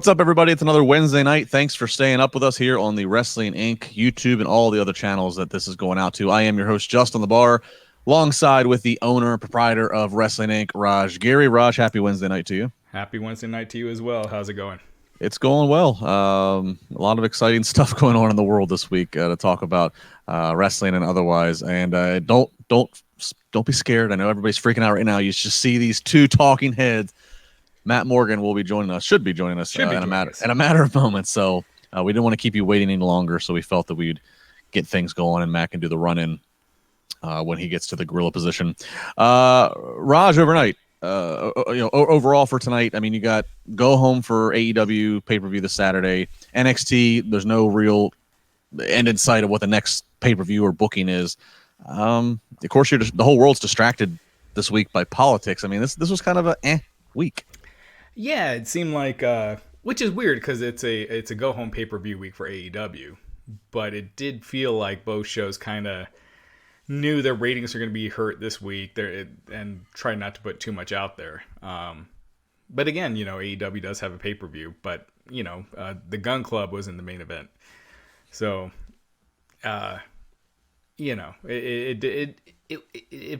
What's up, everybody? It's another Wednesday night. Thanks for staying up with us here on the Wrestling Inc. YouTube and all the other channels that this is going out to. I am your host, Justin the Bar, alongside with the owner and proprietor of Wrestling Inc., Raj Giri. Raj, happy Wednesday night to you. Happy Wednesday night to you as well. How's it going? It's going well. A lot of exciting stuff going on in the world this week to talk about wrestling and otherwise. And don't be scared. I know everybody's freaking out right now. You just see these two talking heads. Matt Morgan will be joining us, should be joining us in a matter of moments. So we didn't want to keep you waiting any longer, so we felt that we'd get things going, and Matt can do the run-in when he gets to the gorilla position. Raj, overnight, overall for tonight, I mean, you got go home for AEW pay-per-view this Saturday. NXT, there's no real end in sight of what the next pay-per-view or booking is. Of course, the whole world's distracted this week by politics. I mean, this was kind of a week. Yeah, it seemed like, which is weird because it's a go home pay per view week for AEW, but it did feel like both shows kind of knew their ratings are going to be hurt this week and try not to put too much out there. But again, AEW does have a pay per view, but the Gun Club was in the main event, so it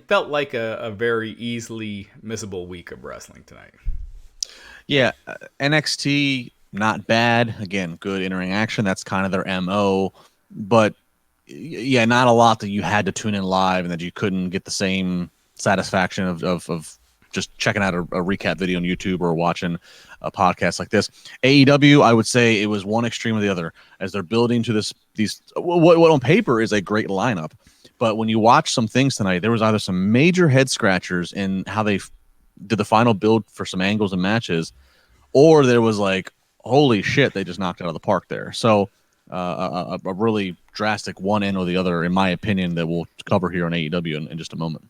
felt like a very easily missable week of wrestling tonight. Yeah, NXT, not bad. Again, good in-ring action. That's kind of their MO. But, yeah, not a lot that you had to tune in live and that you couldn't get the same satisfaction of just checking out a recap video on YouTube or watching a podcast like this. AEW, I would say it was one extreme or the other as they're building to what on paper is a great lineup. But when you watch some things tonight, there was either some major head scratchers in how they did the final build for some angles and matches, or there was like, holy shit, they just knocked it out of the park there. So a really drastic one end or the other, in my opinion, that we'll cover here on AEW in just a moment.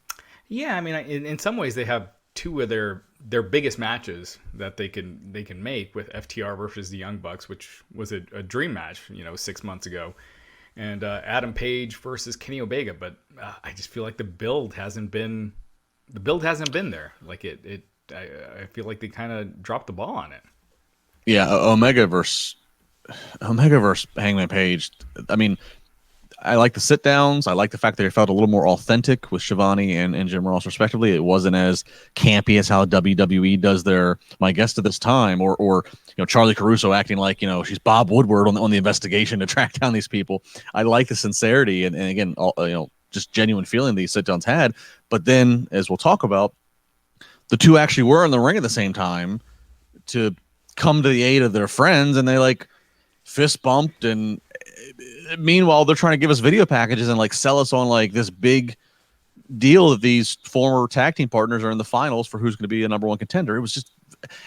Yeah, I mean, in some ways they have two of their biggest matches that they can make with FTR versus the Young Bucks, which was a dream match, 6 months ago, and Adam Page versus Kenny Omega. But I just feel like the build hasn't been there. Like I feel like they kind of dropped the ball on it. Yeah, Omega versus Hangman Page. I mean, I like the sit downs. I like the fact that it felt a little more authentic with Shivani and Jim Ross respectively. It wasn't as campy as how WWE does their my guest at this time, or Charlie Caruso acting like she's Bob Woodward on the investigation to track down these people. I like the sincerity and again just genuine feeling these sit downs had. But then, as we'll talk about, the two actually were in the ring at the same time to come to the aid of their friends, and they like fist bumped. And meanwhile, they're trying to give us video packages and like sell us on like this big deal that these former tag team partners are in the finals for who's going to be a number one contender. It was just,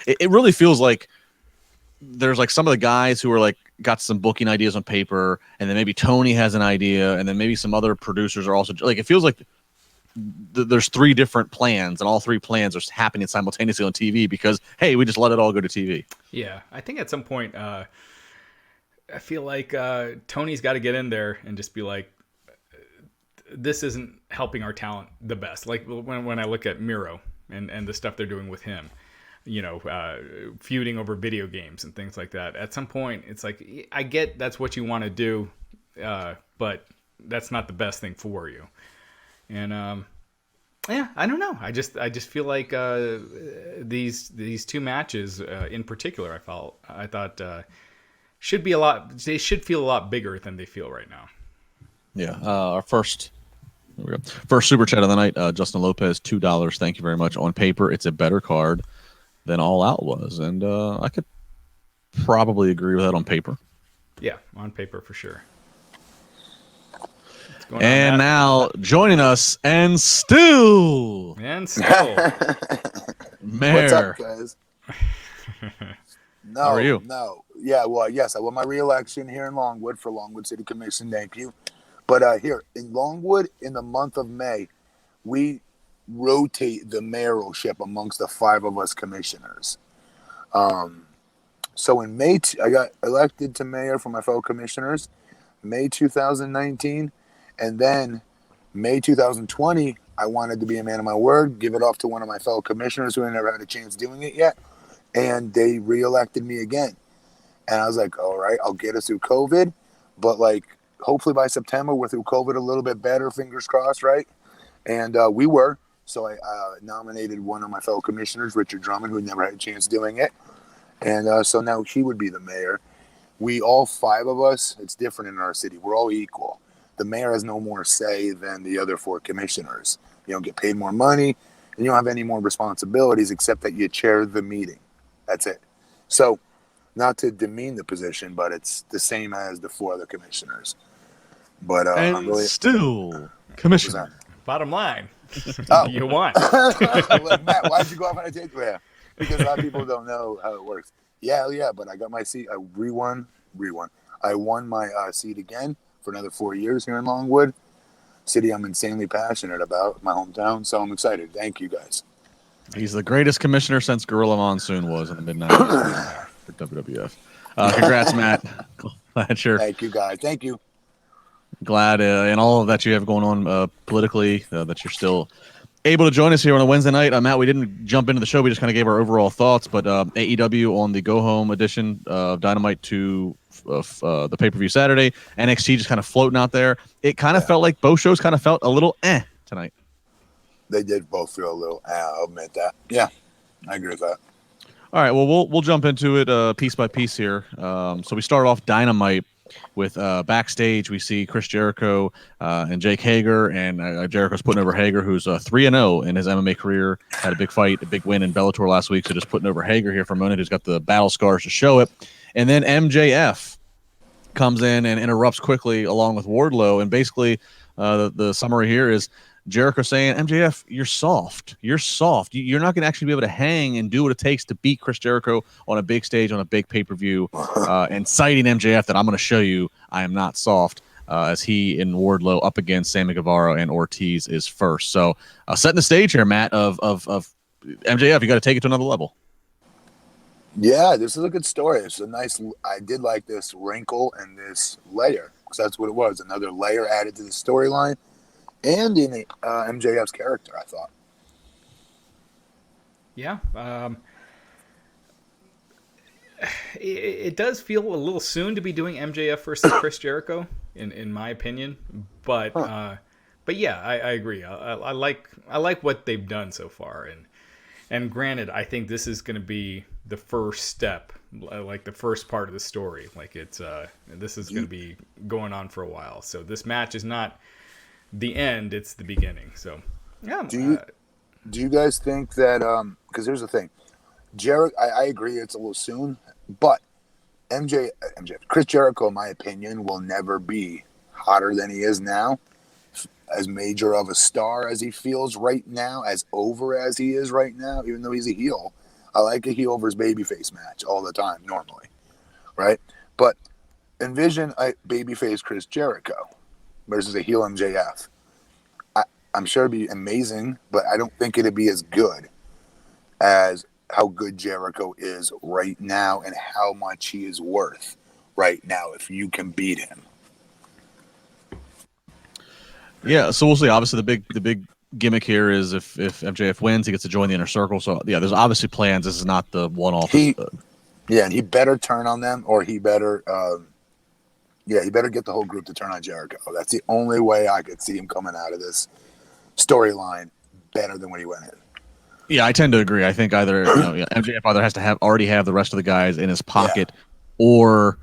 it really feels like there's like some of the guys who are like got some booking ideas on paper, and then maybe Tony has an idea, and then maybe some other producers are also like, it feels like there's three different plans, and all three plans are happening simultaneously on TV because, hey, we just let it all go to TV. Yeah, I think at some point, I feel like Tony's got to get in there and just be like, this isn't helping our talent the best. Like when I look at Miro and the stuff they're doing with him, feuding over video games and things like that. At some point, it's like, I get that's what you want to do, but that's not the best thing for you. And I don't know. I just feel like these two matches in particular, I thought should be a lot. They should feel a lot bigger than they feel right now. Yeah. Our first super chat of the night, Justin Lopez, $2. Thank you very much. On paper, it's a better card than All Out was, and I could probably agree with that on paper. Yeah, on paper for sure. And now joining us, and still, Mayor. What's up, guys? How are you? No. Yeah, well, yes, I won my re-election here in Longwood for Longwood City Commission. Thank you. But here in Longwood, in the month of May, we rotate the mayoralship amongst the five of us commissioners. So in May, I got elected to mayor for my fellow commissioners, May 2019. And then May 2020, I wanted to be a man of my word, give it off to one of my fellow commissioners who had never had a chance doing it yet. And they reelected me again. And I was like, all right, I'll get us through COVID. But like, hopefully by September, we're through COVID a little bit better, fingers crossed, right? And we were. So I nominated one of my fellow commissioners, Richard Drummond, who never had a chance doing it. And so now he would be the mayor. We all 5 of us, it's different in our city. We're all equal. The mayor has no more say than the other 4 commissioners. You don't get paid more money, and you don't have any more responsibilities except that you chair the meeting. That's it. So, not to demean the position, but it's the same as the 4 other commissioners. But and I'm really still commissioner. Bottom line, Oh. you won. Like, Matt, why'd you go off on a take? Yeah, because a lot of people don't know how it works. Yeah, but I got my seat. I won. I won my seat again for another 4 years here in Longwood, city I'm insanely passionate about, my hometown. So I'm excited. Thank you guys. He's the greatest commissioner since Gorilla Monsoon was in the mid-90s for WWF. Congrats, Matt. Glad you're. Thank you guys. Thank you. Glad in all of that you have going on politically that you're still able to join us here on a Wednesday night. Matt, we didn't jump into the show. We just kind of gave our overall thoughts. But AEW on the go-home edition of Dynamite to the pay-per-view Saturday. NXT just kind of floating out there. It kind of felt like both shows kind of felt a little tonight. They did both feel a little, I'll admit that. Yeah, I agree with that. All right, well, we'll jump into it piece by piece here. So we start off Dynamite with backstage. We see Chris Jericho and Jake Hager, and Jericho's putting over Hager, who's 3-0 in his MMA career. Had a big fight, a big win in Bellator last week, so just putting over Hager here for a minute, who's got the battle scars to show it. And then MJF comes in and interrupts quickly along with Wardlow, and basically the summary here is Jericho saying, MJF, you're soft. You're soft. You're not going to actually be able to hang and do what it takes to beat Chris Jericho on a big stage, on a big pay-per-view, and citing MJF that I'm going to show you I am not soft, as he and Wardlow up against Sammy Guevara and Ortiz is first. So setting the stage here, Matt, of MJF, you got to take it to another level. Yeah, this is a good story. It's a nice, I did like this wrinkle and this layer, because that's what it was. Another layer added to the storyline. And in MJF's character, I thought. Yeah. It does feel a little soon to be doing MJF versus Chris Jericho, in my opinion. But yeah, I agree. I like what they've done so far. And granted, I think this is going to be the first step, like the first part of the story. Like this is going to be going on for a while. So this match is not the end, it's the beginning. So yeah. Do you guys think that because here's the thing, I agree it's a little soon, but Chris Jericho, in my opinion, will never be hotter than he is now, as major of a star as he feels right now, as over as he is right now, even though he's a heel. I like a heel versus babyface match all the time normally, right? But envision a babyface Chris Jericho versus a heel MJF. I'm sure it'd be amazing, but I don't think it'd be as good as how good Jericho is right now and how much he is worth right now if you can beat him. Yeah, so we'll see. Obviously, the big gimmick here is if MJF wins, he gets to join the Inner Circle. So yeah, there's obviously plans. This is not the one-off. Yeah, and he better turn on them, or he better he better get the whole group to turn on Jericho. That's the only way I could see him coming out of this storyline better than when he went in. Yeah, I tend to agree. I think either MJF either has to already have the rest of the guys in his pocket, or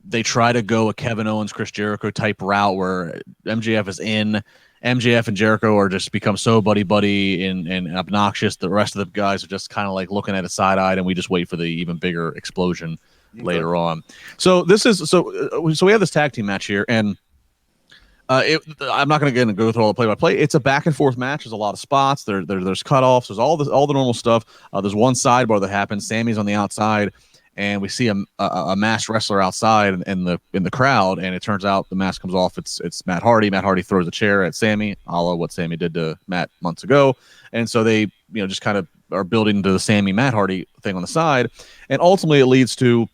they try to go a Kevin Owens, Chris Jericho type route where MJF is in. MJF and Jericho are just become so buddy and obnoxious. The rest of the guys are just kind of like looking at it side-eyed, and we just wait for the even bigger explosion later on. So this is so we have this tag team match here, and I'm not going to go through all the play-by-play. It's a back-and-forth match. There's a lot of spots. There's cutoffs. There's all the normal stuff. There's one sidebar that happens. Sammy's on the outside, and we see a masked wrestler outside in the crowd, and it turns out the mask comes off. It's Matt Hardy. Matt Hardy throws a chair at Sammy, a la what Sammy did to Matt months ago, and so they just kind of are building to the Sammy Matt Hardy thing on the side, and ultimately it leads to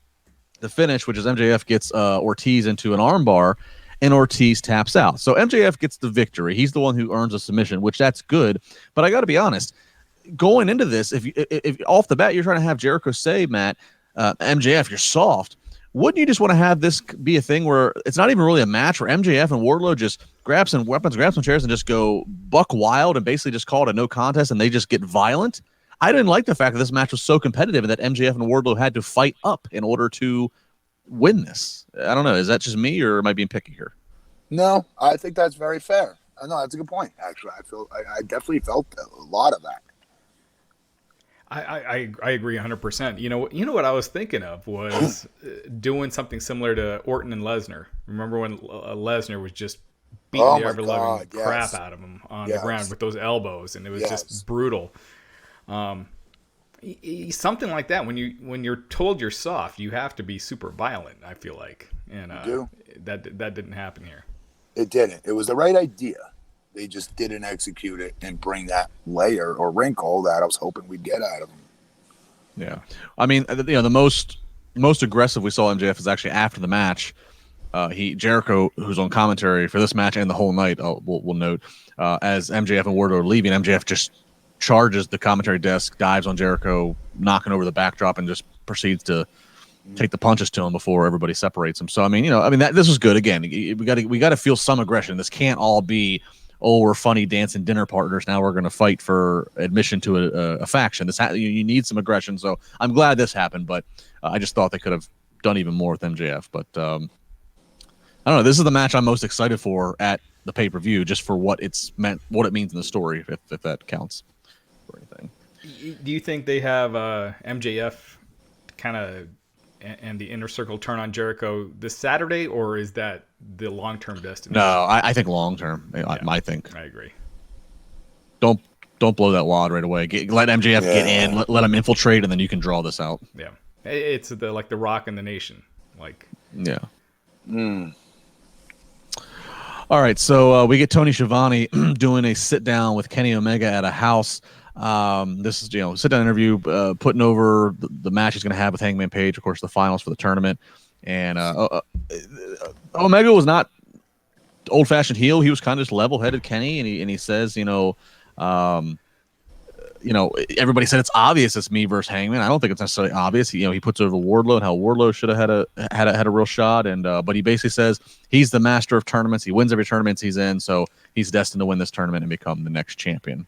the finish, which is MJF gets Ortiz into an armbar, and Ortiz taps out. So MJF gets the victory. He's the one who earns a submission, which that's good. But I got to be honest, going into this, if off the bat you're trying to have Jericho say, Matt, MJF, you're soft. wouldn't you just want to have this be a thing where it's not even really a match, where MJF and Wardlow just grab some weapons, grab some chairs, and just go buck wild and basically just call it a no contest and they just get violent? I didn't like the fact that this match was so competitive and that MJF and Wardlow had to fight up in order to win this. I don't know. Is that just me, or am I being picky here? No, I think that's very fair. No, that's a good point. Actually, I definitely felt a lot of that. I agree 100%. You know what I was thinking of was doing something similar to Orton and Lesnar. Remember when Lesnar was just beating the ever-loving crap out of him on the ground with those elbows, and it was just brutal. Something like that. When you're told you're soft, you have to be super violent, I feel like, and that didn't happen here. It didn't. It was the right idea. They just didn't execute it and bring that layer or wrinkle that I was hoping we'd get out of them. Yeah, I mean, the most aggressive we saw MJF is actually after the match. Jericho, who's on commentary for this match and the whole night, we'll note, as MJF and Wardlow are leaving, MJF just charges the commentary desk, dives on Jericho, knocking over the backdrop, and just proceeds to take the punches to him before everybody separates him. So I mean, this was good. Again, we got to feel some aggression. This can't all be, oh, we're funny dancing dinner partners, now we're going to fight for admission to a faction. You need some aggression. So I'm glad this happened, but I just thought they could have done even more with MJF. But I don't know. This is the match I'm most excited for at the pay-per-view, just for what it means in the story, if that counts for anything. Do you think they have MJF kind of and the inner circle turn on Jericho this Saturday, or is that the long-term destination? No, I think long-term. I think. I agree. Don't blow that wad right away. Let MJF get in. Let him infiltrate, and then you can draw this out. Yeah, it's the Rock and the Nation. Yeah. All right, so we get Tony Schiavone doing a sit-down with Kenny Omega at a house. This is sit-down interview, putting over the match he's going to have with Hangman Page, of course, the finals for the tournament. And Omega was not old-fashioned heel. He was kind of just level-headed Kenny, and he says, everybody said it's obvious it's me versus Hangman. I don't think it's necessarily obvious. He puts over Wardlow and how Wardlow should have had a real shot, and but he basically says he's the master of tournaments. He wins every tournament he's in, so he's destined to win this tournament and become the next champion.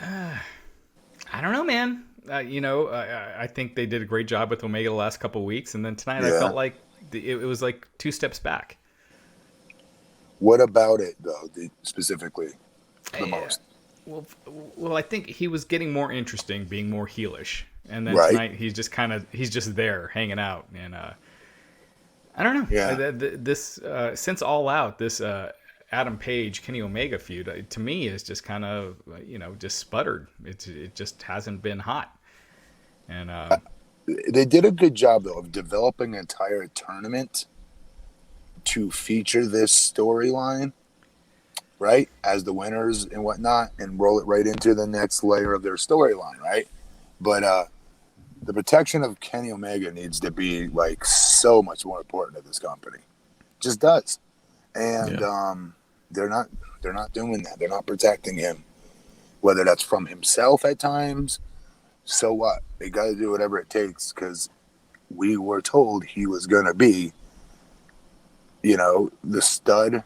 I don't know, man. I think they did a great job with Omega the last couple of weeks, and then tonight I felt like it was like 2 steps back. What about it, though, specifically, the most? Well, I think he was getting more interesting, being more heelish, and then tonight he's just there hanging out, and I don't know. Yeah. This since All Out, this Adam Page Kenny Omega feud to me is just kind of just sputtered. It just hasn't been hot, and they did a good job though of developing an entire tournament to feature this storyline, right, as the winners and whatnot, and roll it right into the next layer of their storyline, right? But the protection of Kenny Omega needs to be so much more important to this company. It just does, and they're not doing that. They're not protecting him, whether that's from himself at times. So what? They got to do whatever it takes, because we were told he was going to be, the stud,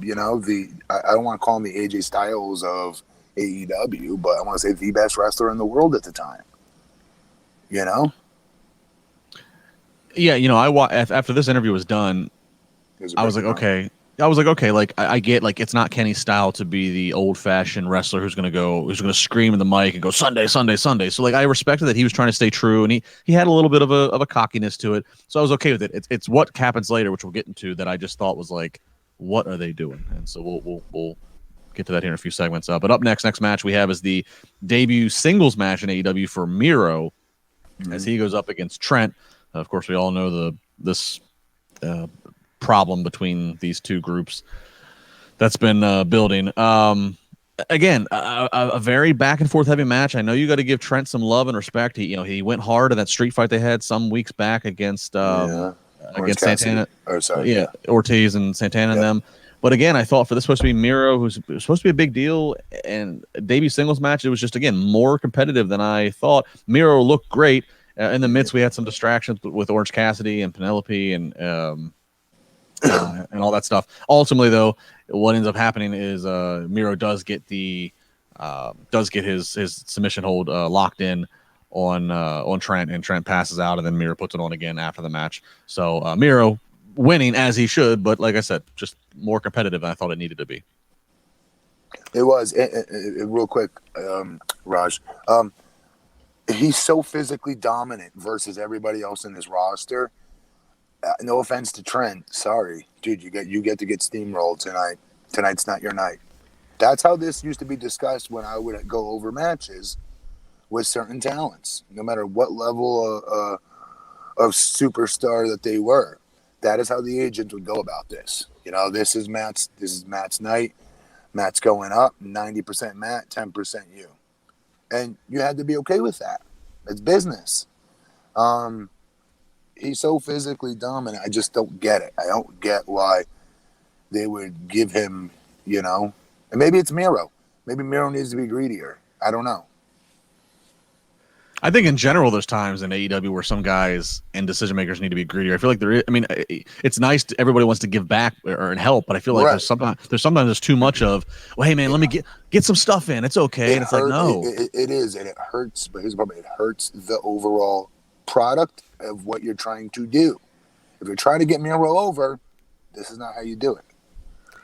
I don't want to call him the AJ Styles of AEW, but I want to say the best wrestler in the world at the time. Yeah, after this interview was done, I was like, okay. I get it's not Kenny's style to be the old-fashioned wrestler who's gonna scream in the mic and go Sunday, Sunday, Sunday. So I respected that he was trying to stay true, and he had a little bit of a cockiness to it. So I was okay with it. It's what happens later, which we'll get into, that I just thought was what are they doing? And so we'll get to that here in a few segments. But up next match we have is the debut singles match in AEW for Miro, as he goes up against Trent. Of course, we all know this problem between these two groups that's been building. Again, a very back and forth heavy match. I know you got to give Trent some love and respect. He went hard in that street fight they had some weeks back against Santana. Ortiz and Santana and them. But again, I thought for this supposed to be Miro, who's supposed to be a big deal, and debut singles match, it was just again more competitive than I thought. Miro looked great. In the midst, we had some distractions with Orange Cassidy and Penelope and all that stuff. Ultimately, though, what ends up happening is Miro does get his submission hold locked in on Trent, and Trent passes out, and then Miro puts it on again after the match. So Miro winning as he should, but like I said, just more competitive than I thought it needed to be. It was. Real quick, Raj. He's so physically dominant versus everybody else in this roster. No offense to Trent. Sorry, dude. You get to get steamrolled tonight. Tonight's not your night. That's how this used to be discussed when I would go over matches with certain talents, no matter what level of superstar that they were. That is how the agents would go about this. You know, this is Matt's night. Matt's going up, 90% Matt, 10% you. And you had to be okay with that. It's business. He's so physically dominant. I just don't get it. I don't get why they would give him, you know. And maybe it's Miro. Maybe Miro needs to be greedier. I don't know. I think in general, there's times in AEW where some guys and decision makers need to be greedier. I feel like there is. I mean, it's nice. Everybody wants to give back or help, but I feel like there's sometimes too much of, well, hey man, let me get some stuff in. It's okay, and it's like no, it is, and it hurts. But here's the problem: it hurts the overall product of what you're trying to do. If you're trying to get Miro over, this is not how you do it. I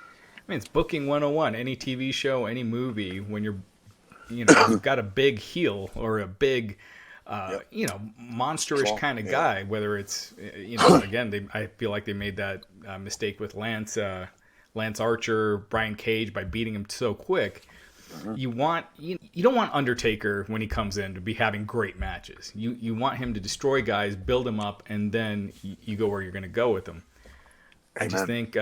mean, it's booking 101. Any TV show, any movie, when you've got a big heel or a big, monsterish kind of guy, whether it's, again, I feel like they made that mistake with Lance Archer, Brian Cage by beating him so quick. Mm-hmm. You don't want Undertaker when he comes in to be having great matches. You want him to destroy guys, build him up, and then you go where you're going to go with him. I just think,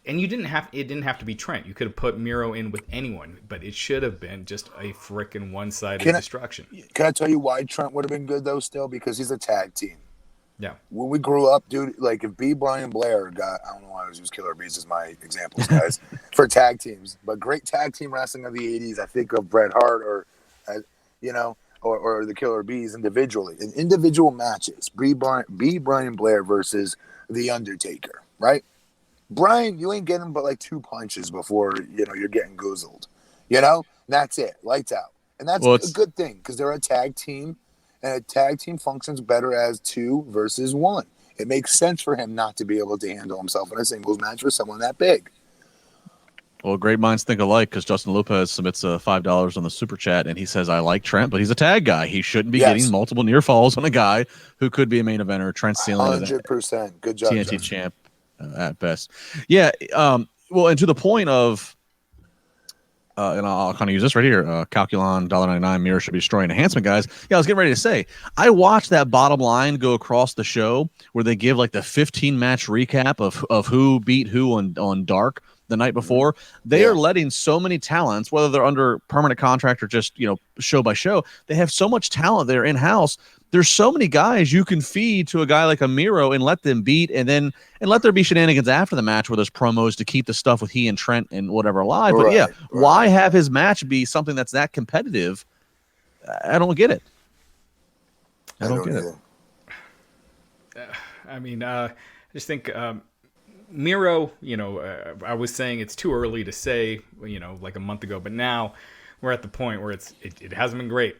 and it didn't have to be Trent. You could have put Miro in with anyone, but it should have been just a frickin' one-sided destruction. Can I tell you why Trent would have been good though? Still, because he's a tag team. Yeah. When we grew up, dude, like if Brian Blair I don't know why I always use Killer Bees as my examples, guys, for tag teams, but great tag team wrestling of the 80s. I think of Bret Hart or the Killer Bees individually. In individual matches, Brian Blair versus The Undertaker, right? Brian, you ain't getting but like 2 punches before, you're getting goozled. That's it. Lights out. And that's a good thing because they're a tag team. And a tag team functions better as 2 versus 1. It makes sense for him not to be able to handle himself in a singles match with someone that big. Well, great minds think alike because Justin Lopez submits $5 on the super chat, and he says, I like Trent, but he's a tag guy. He shouldn't be getting multiple near falls on a guy who could be a main eventer. Trent's ceiling 100%. Good job, TNT Justin. champ at best. Yeah. Well, and to the point of, and I'll kind of use this right here. Calculon, $1.99, Miro should be destroying enhancement, guys. Yeah, I was getting ready to say, I watched that bottom line go across the show where they give like the 15-match recap of who beat who on Dark the night before. They are letting so many talents, whether they're under permanent contract or just, show by show, they have so much talent there in-house. There's so many guys you can feed to a guy like a Miro and let them beat, and let there be shenanigans after the match where there's promos to keep the stuff with he and Trent and whatever alive. But why have his match be something that's that competitive? I don't get it. I don't get it. I mean, I just think Miro, I was saying it's too early to say, like a month ago, but now we're at the point where it hasn't been great.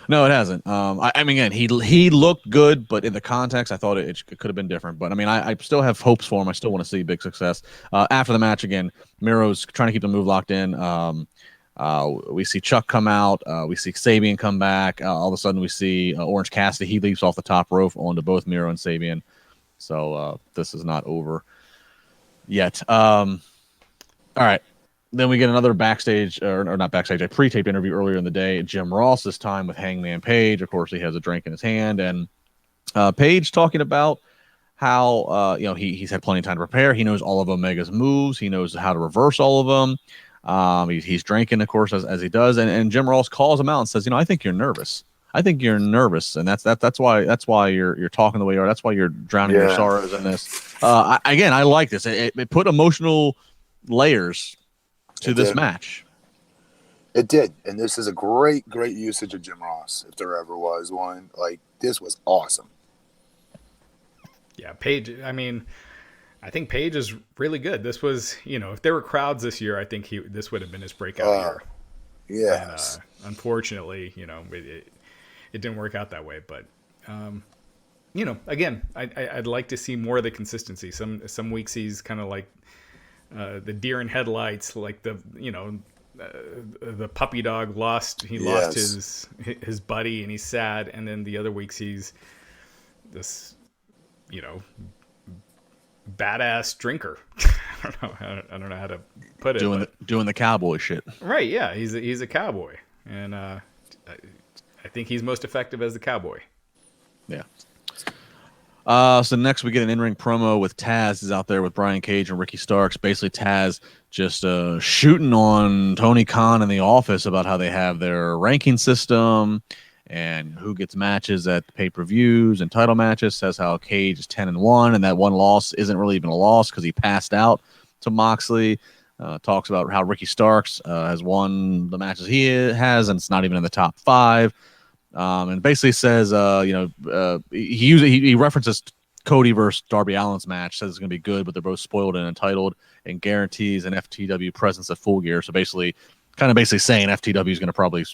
No, it hasn't. I mean, again, he looked good, but in the context, I thought it could have been different. But I mean, I still have hopes for him. I still want to see big success. After the match, again, Miro's trying to keep the move locked in. We see Chuck come out. We see Sabian come back. All of a sudden, we see Orange Cassidy. He leaps off the top rope onto both Miro and Sabian. So this is not over yet. All right. Then we get another backstage, or not backstage, a pre-taped interview earlier in the day. Jim Ross, this time with Hangman Page. Of course, he has a drink in his hand. And Page talking about how, he's had plenty of time to prepare. He knows all of Omega's moves. He knows how to reverse all of them. He's drinking, of course, as he does. And Jim Ross calls him out and says, I think you're nervous. I think you're nervous. And that's why you're talking the way you are. That's why you're drowning your sorrows in this. I like this. It put emotional layers to this match. It did, and this is a great usage of Jim Ross, if there ever was one. Like, this was awesome. Yeah, Paige. I mean, I think Paige is really good. This was, if there were crowds this year, I think this would have been his breakout year. Yes. And, unfortunately, it didn't work out that way. But, again, I'd like to see more of the consistency. Some weeks he's kind of like the deer in headlights, like the puppy dog lost his buddy and he's sad, and then the other weeks he's this badass drinker. I don't know how to put it. Doing the cowboy shit. Right, yeah, he's a cowboy, and I think he's most effective as the cowboy. Yeah. So next we get an in-ring promo with Taz is out there with Brian Cage and Ricky Starks. Basically, Taz just shooting on Tony Khan in the office about how they have their ranking system and who gets matches at pay-per-views and title matches. Says how Cage is 10-1, and that one loss isn't really even a loss because he passed out to Moxley. Talks about how Ricky Starks has won the matches he has, and it's not even in the top 5. And basically says, he references Cody versus Darby Allin's match, says it's going to be good, but they're both spoiled and entitled, and guarantees an FTW presence at Full Gear. So basically saying FTW is going to probably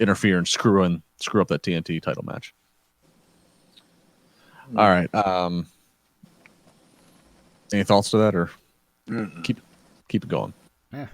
interfere and screw up that TNT title match. All right. Any thoughts to that, or keep it going? Yeah.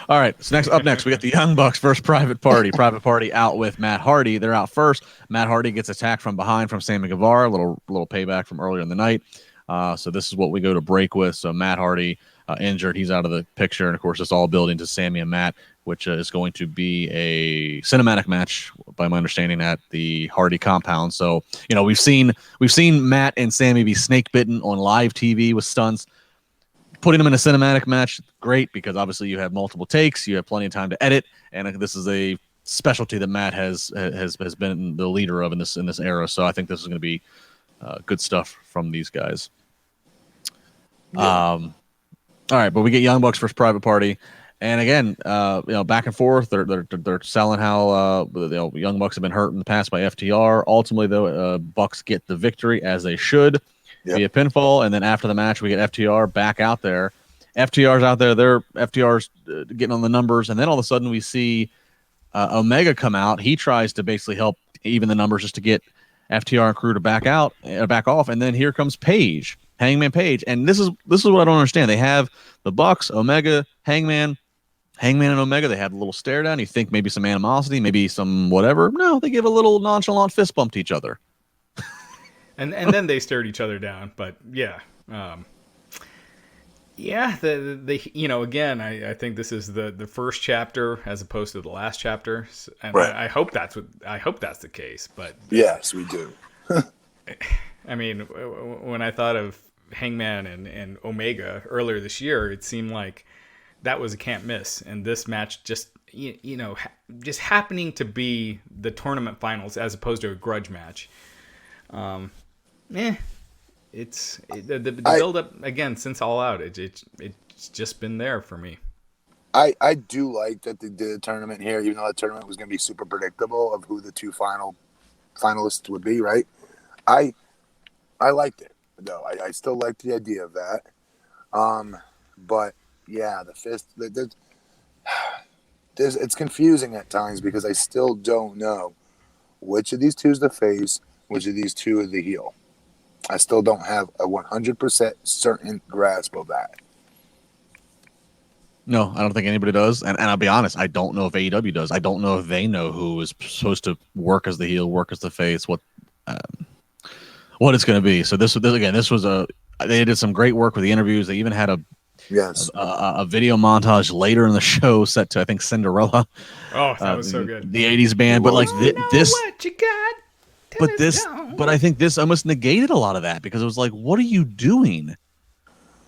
All right, so up next, we got the Young Bucks versus Private Party. Private Party out with Matt Hardy. They're out first. Matt Hardy gets attacked from behind from Sammy Guevara, a little payback from earlier in the night. So this is what we go to break with. So Matt Hardy injured. He's out of the picture. And, of course, it's all building to Sammy and Matt, which is going to be a cinematic match, by my understanding, at the Hardy compound. So, we've seen Matt and Sammy be snake bitten on live TV with stunts. Putting them in a cinematic match, great, because obviously you have multiple takes, you have plenty of time to edit, and this is a specialty that Matt has been the leader of in this era. So I think this is going to be good stuff from these guys. Yeah. All right, but we get Young Bucks versus Private Party, and again, back and forth. They're selling how Young Bucks have been hurt in the past by FTR. Ultimately, though, Bucks get the victory as they should. Yep. Via pinfall, and then after the match, we get FTR back out there. FTR's out there. FTR's getting on the numbers, and then all of a sudden we see Omega come out. He tries to basically help even the numbers just to get FTR and crew to back off, and then here comes Page, Hangman Page, and this is what I don't understand. They have the Bucks, Omega, Hangman and Omega. They had a little stare down. You think maybe some animosity, maybe some whatever. No, they give a little nonchalant fist bump to each other. And then they stared each other down, but yeah, again, I think this is the first chapter as opposed to the last chapter, and right. I hope that's the case. But yes, we do. I mean, when I thought of Hangman and Omega earlier this year, it seemed like that was a can't miss, and this match just happening to be the tournament finals as opposed to a grudge match. It's the build up again since All Out. It's just been there for me. I do like that they did a tournament here, even though the tournament was going to be super predictable of who the two finalists would be. Right? I liked it though. I still liked the idea of that. But yeah, the fist. It's confusing at times because I still don't know which of these two is the face, which of these two is the heel. I still don't have a 100% certain grasp of that. No, I don't think anybody does. And I'll be honest, I don't know if AEW does. I don't know if they know who is supposed to work as the heel, work as the face, what it's going to be. So this was they did some great work with the interviews. They even had a video montage later in the show set to, I think, Cinderella. Oh, that was so good. The 80s band. But like this. What you got? But I think this almost negated a lot of that because it was like, what are you doing?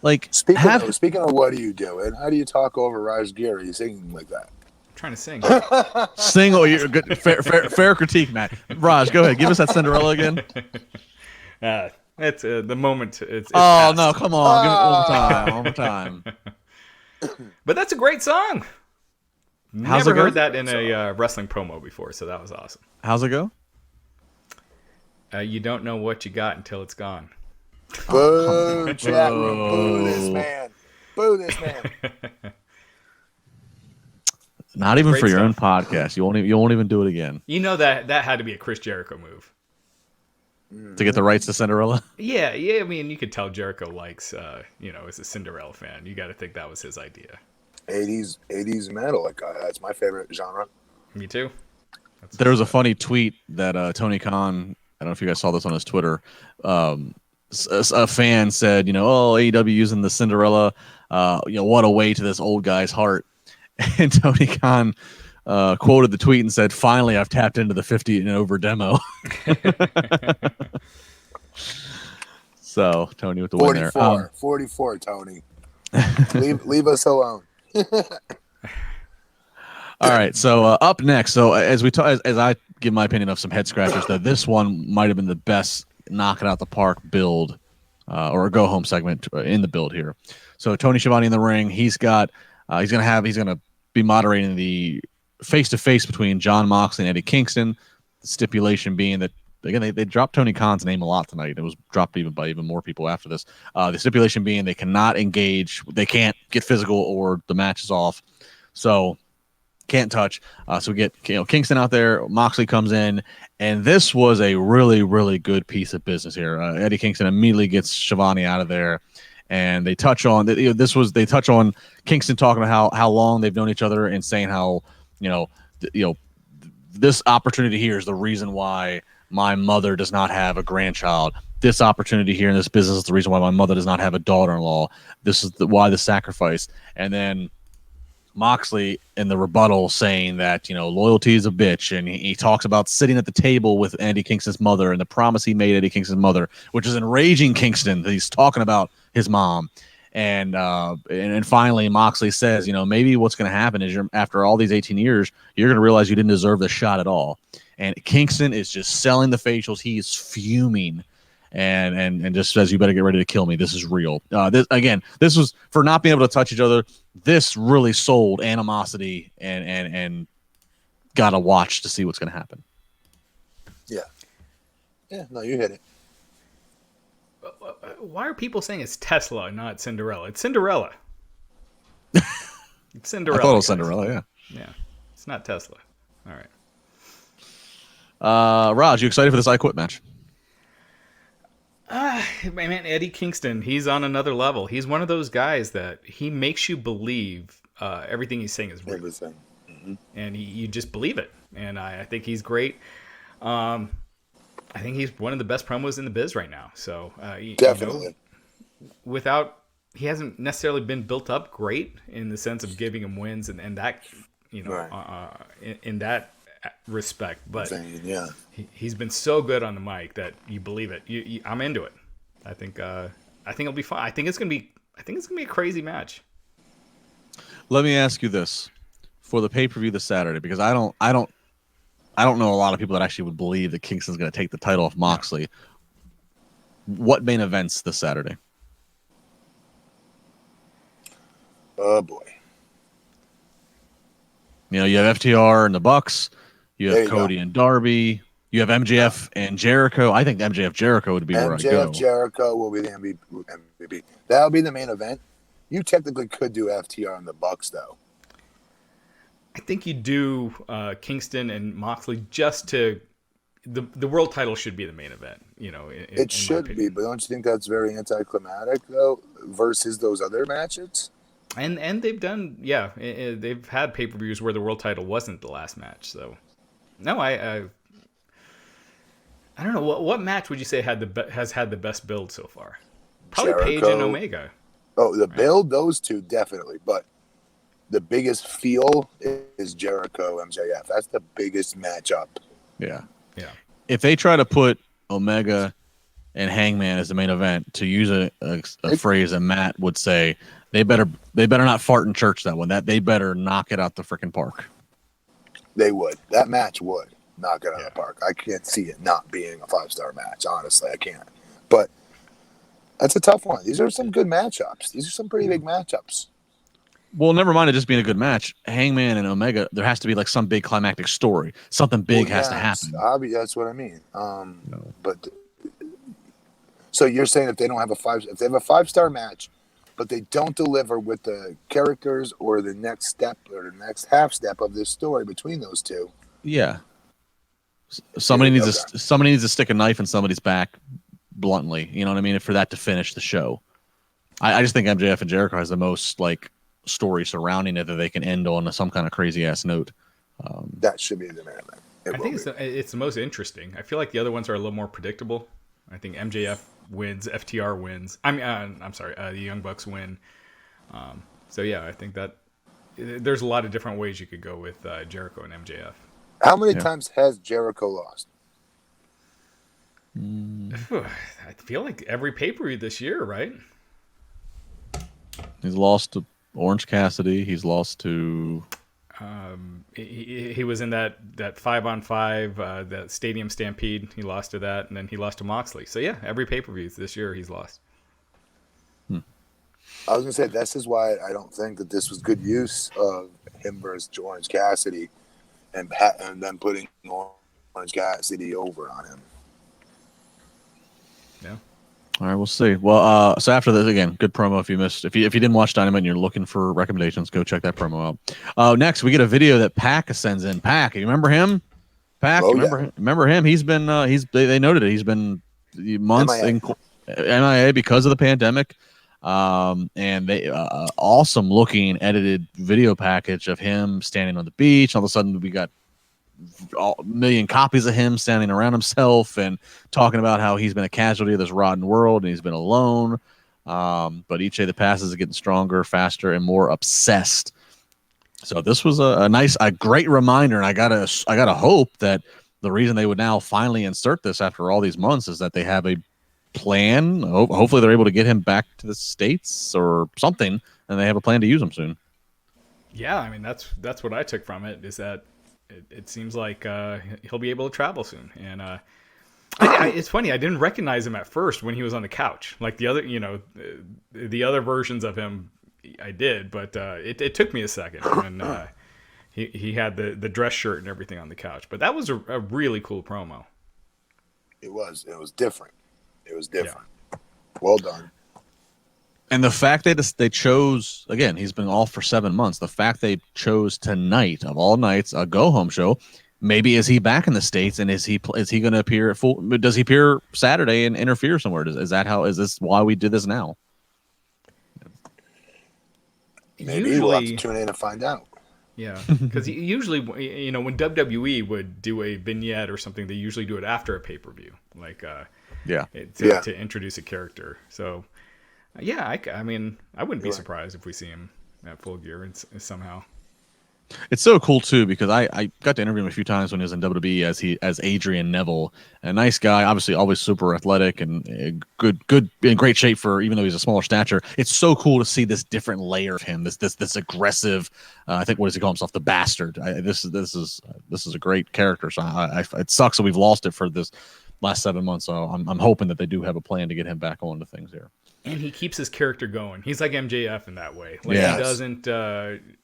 Like, speaking of what are you doing? How do you talk over Raj Giri singing like that? I'm trying to sing. Sing. Oh, you're good. Fair critique, Matt. Raj, go ahead. Give us that Cinderella again. It's the moment. It's past. No, come on. Give it one more time. But that's a great song. How's it Never go? heard that in a wrestling promo before, so that was awesome. How's it go? You don't know what you got until it's gone. Boo, chat room. Boo this man. Boo this man. Not even Great for your own stuff. podcast. You won't even do it again You know that had to be a Chris Jericho move. to get the rights to Cinderella. Yeah. I mean, you could tell Jericho likes, is a Cinderella fan. You got to think that was his idea. 80s metal. Like that's my favorite genre. Me too. There was a funny tweet that Tony Khan, I don't know if you guys saw this on his Twitter. A fan said, oh, AEW using the Cinderella, what a way to this old guy's heart. And Tony Khan quoted the tweet and said, "Finally, I've tapped into the 50 and over demo." So Tony with the win there. 44, Tony. leave us alone. All right. So up next, so as I give my opinion of some head scratchers, though, this one might have been the best knock it out the park build or a go home segment in the build here. So Tony Schiavone in the ring. He's gonna be moderating the face-to-face between Jon Moxley and Eddie Kingston. The stipulation being that, again, they dropped Tony Khan's name a lot tonight. It was dropped by even more people after this. The stipulation being they cannot engage, they can't get physical, or the match is off. So can't touch. So we get Kingston out there. Moxley comes in, and this was a really, really good piece of business here. Eddie Kingston immediately gets Schiavone out of there. And they touch on Kingston talking about how long they've known each other and saying how this opportunity here is the reason why my mother does not have a grandchild. This opportunity here in this business is the reason why my mother does not have a daughter-in-law. This is why the sacrifice. And then Moxley in the rebuttal saying that loyalty is a bitch, and he talks about sitting at the table with Eddie Kingston's mother and the promise he made Eddie Kingston's mother, which is enraging Kingston that he's talking about his mom. And finally Moxley says, maybe what's going to happen is after all these 18 years, you're going to realize you didn't deserve the shot at all. And Kingston is just selling the facials. He is fuming and just says, you better get ready to kill me. This is real. This was for not being able to touch each other. This really sold animosity and got to watch to see what's going to happen. Yeah, no, you hit it. Why are people saying it's Tesla, not Cinderella? It's Cinderella. It's Cinderella. I thought it was Cinderella, yeah. Yeah, it's not Tesla. All right. Raj, you excited for this I Quit match? Man, Eddie Kingston, he's on another level. He's one of those guys that he makes you believe everything he's saying is real. Everything. Mm-hmm. And you just believe it. And I think he's great. I think he's one of the best promos in the biz right now. So definitely, he hasn't necessarily been built up great in the sense of giving him wins and that right. In that respect. But he's been so good on the mic that you believe it. I'm into it. I think it'll be fun. I think it's gonna be a crazy match. Let me ask you this for the pay-per-view this Saturday, because I don't know a lot of people that actually would believe that Kingston's going to take the title off Moxley. What main events this Saturday? Oh boy! You have FTR and the Bucks. You have Cody and Darby. You have MJF and Jericho. I think MJF Jericho would be where I go. MJF Jericho will be the MVP. That'll be the main event. You technically could do FTR and the Bucks, though. I think you do Kingston and Moxley just to the world title should be the main event. It should be, but don't you think that's very anticlimactic though versus those other matches? And they've done they've had pay-per-views where the world title wasn't the last match. So no, I don't know what match would you say has had the best build so far? Probably Jericho. Paige and Omega. Oh, the build, those two definitely, but the biggest feel is Jericho MJF. That's the biggest matchup. Yeah. If they try to put Omega and Hangman as the main event, to use a phrase that Matt would say, they better not fart in church that one. That they better knock it out the freaking park. They would. That match would knock it out of the park. I can't see it not being a 5-star match. Honestly, I can't. But that's a tough one. These are some good matchups. These are some pretty big matchups. Well, never mind it just being a good match. Hangman and Omega, there has to be like some big climactic story. Something big has to happen. That's what I mean. But so you're saying if they have a 5-star match, but they don't deliver with the characters or the next step or the next half step of this story between those two. Yeah. Somebody needs to stick a knife in somebody's back bluntly. You know what I mean? For that to finish the show. I just think MJF and Jericho has the most like story surrounding it that they can end on some kind of crazy ass note. That should be the main event. I think it's the most interesting. I feel like the other ones are a little more predictable. I think MJF wins, FTR wins. I'm sorry, the Young Bucks win. So yeah, I think that there's a lot of different ways you could go with Jericho and MJF. How many times has Jericho lost? I feel like every pay-per-view this year, right? He's lost to Orange Cassidy. He's lost to. He was in that 5-on-5, that Stadium Stampede. He lost to that, and then he lost to Moxley. So yeah, every pay-per-view this year he's lost. I was gonna say this is why I don't think that this was good use of him versus Orange Cassidy, and then putting Orange Cassidy over on him. Yeah. All right, we'll see. Well, so after this, again, good promo. If you didn't watch Dynamite and you're looking for recommendations, go check that promo out. Next, we get a video that Pac sends in. Pac, you remember him? Pac, remember him? He's been they noted it. He's been months in MIA because of the pandemic. And they awesome looking edited video package of him standing on the beach. All of a sudden, we got a million copies of him standing around himself and talking about how he's been a casualty of this rotten world and he's been alone. But each day that passes is getting stronger, faster, and more obsessed. So this was a great reminder, and I gotta hope that the reason they would now finally insert this after all these months is that they have a plan. Hopefully they're able to get him back to the States or something, and they have a plan to use him soon. Yeah, I mean that's what I took from it, is that it seems like he'll be able to travel soon. And it's funny, I didn't recognize him at first when he was on the couch. Like the other versions of him I did, but it took me a second when he had the dress shirt and everything on the couch. But that was a really cool promo. It was different. It was different. Yeah. Well done. And the fact that they chose, again, he's been off for 7 months. The fact they chose tonight of all nights a go home show. Maybe is he back in the States, and is he going to appear at full? Does he appear Saturday and interfere somewhere? Is this why we did this now? Maybe we'll have to tune in and find out. Yeah, because usually, when WWE would do a vignette or something, they usually do it after a pay-per-view, like to introduce a character. So. Yeah, I mean, I wouldn't be surprised if we see him at Full Gear somehow. It's so cool too because I got to interview him a few times when he was in WWE as Adrian Neville, a nice guy, obviously always super athletic and good in great shape for even though he's a smaller stature. It's so cool to see this different layer of him, this aggressive. I think what does he call himself? The bastard. This is a great character. So it sucks that we've lost it for this last 7 months. So I'm hoping that they do have a plan to get him back onto things here. And he keeps his character going. He's like MJF in that way. Like he doesn't.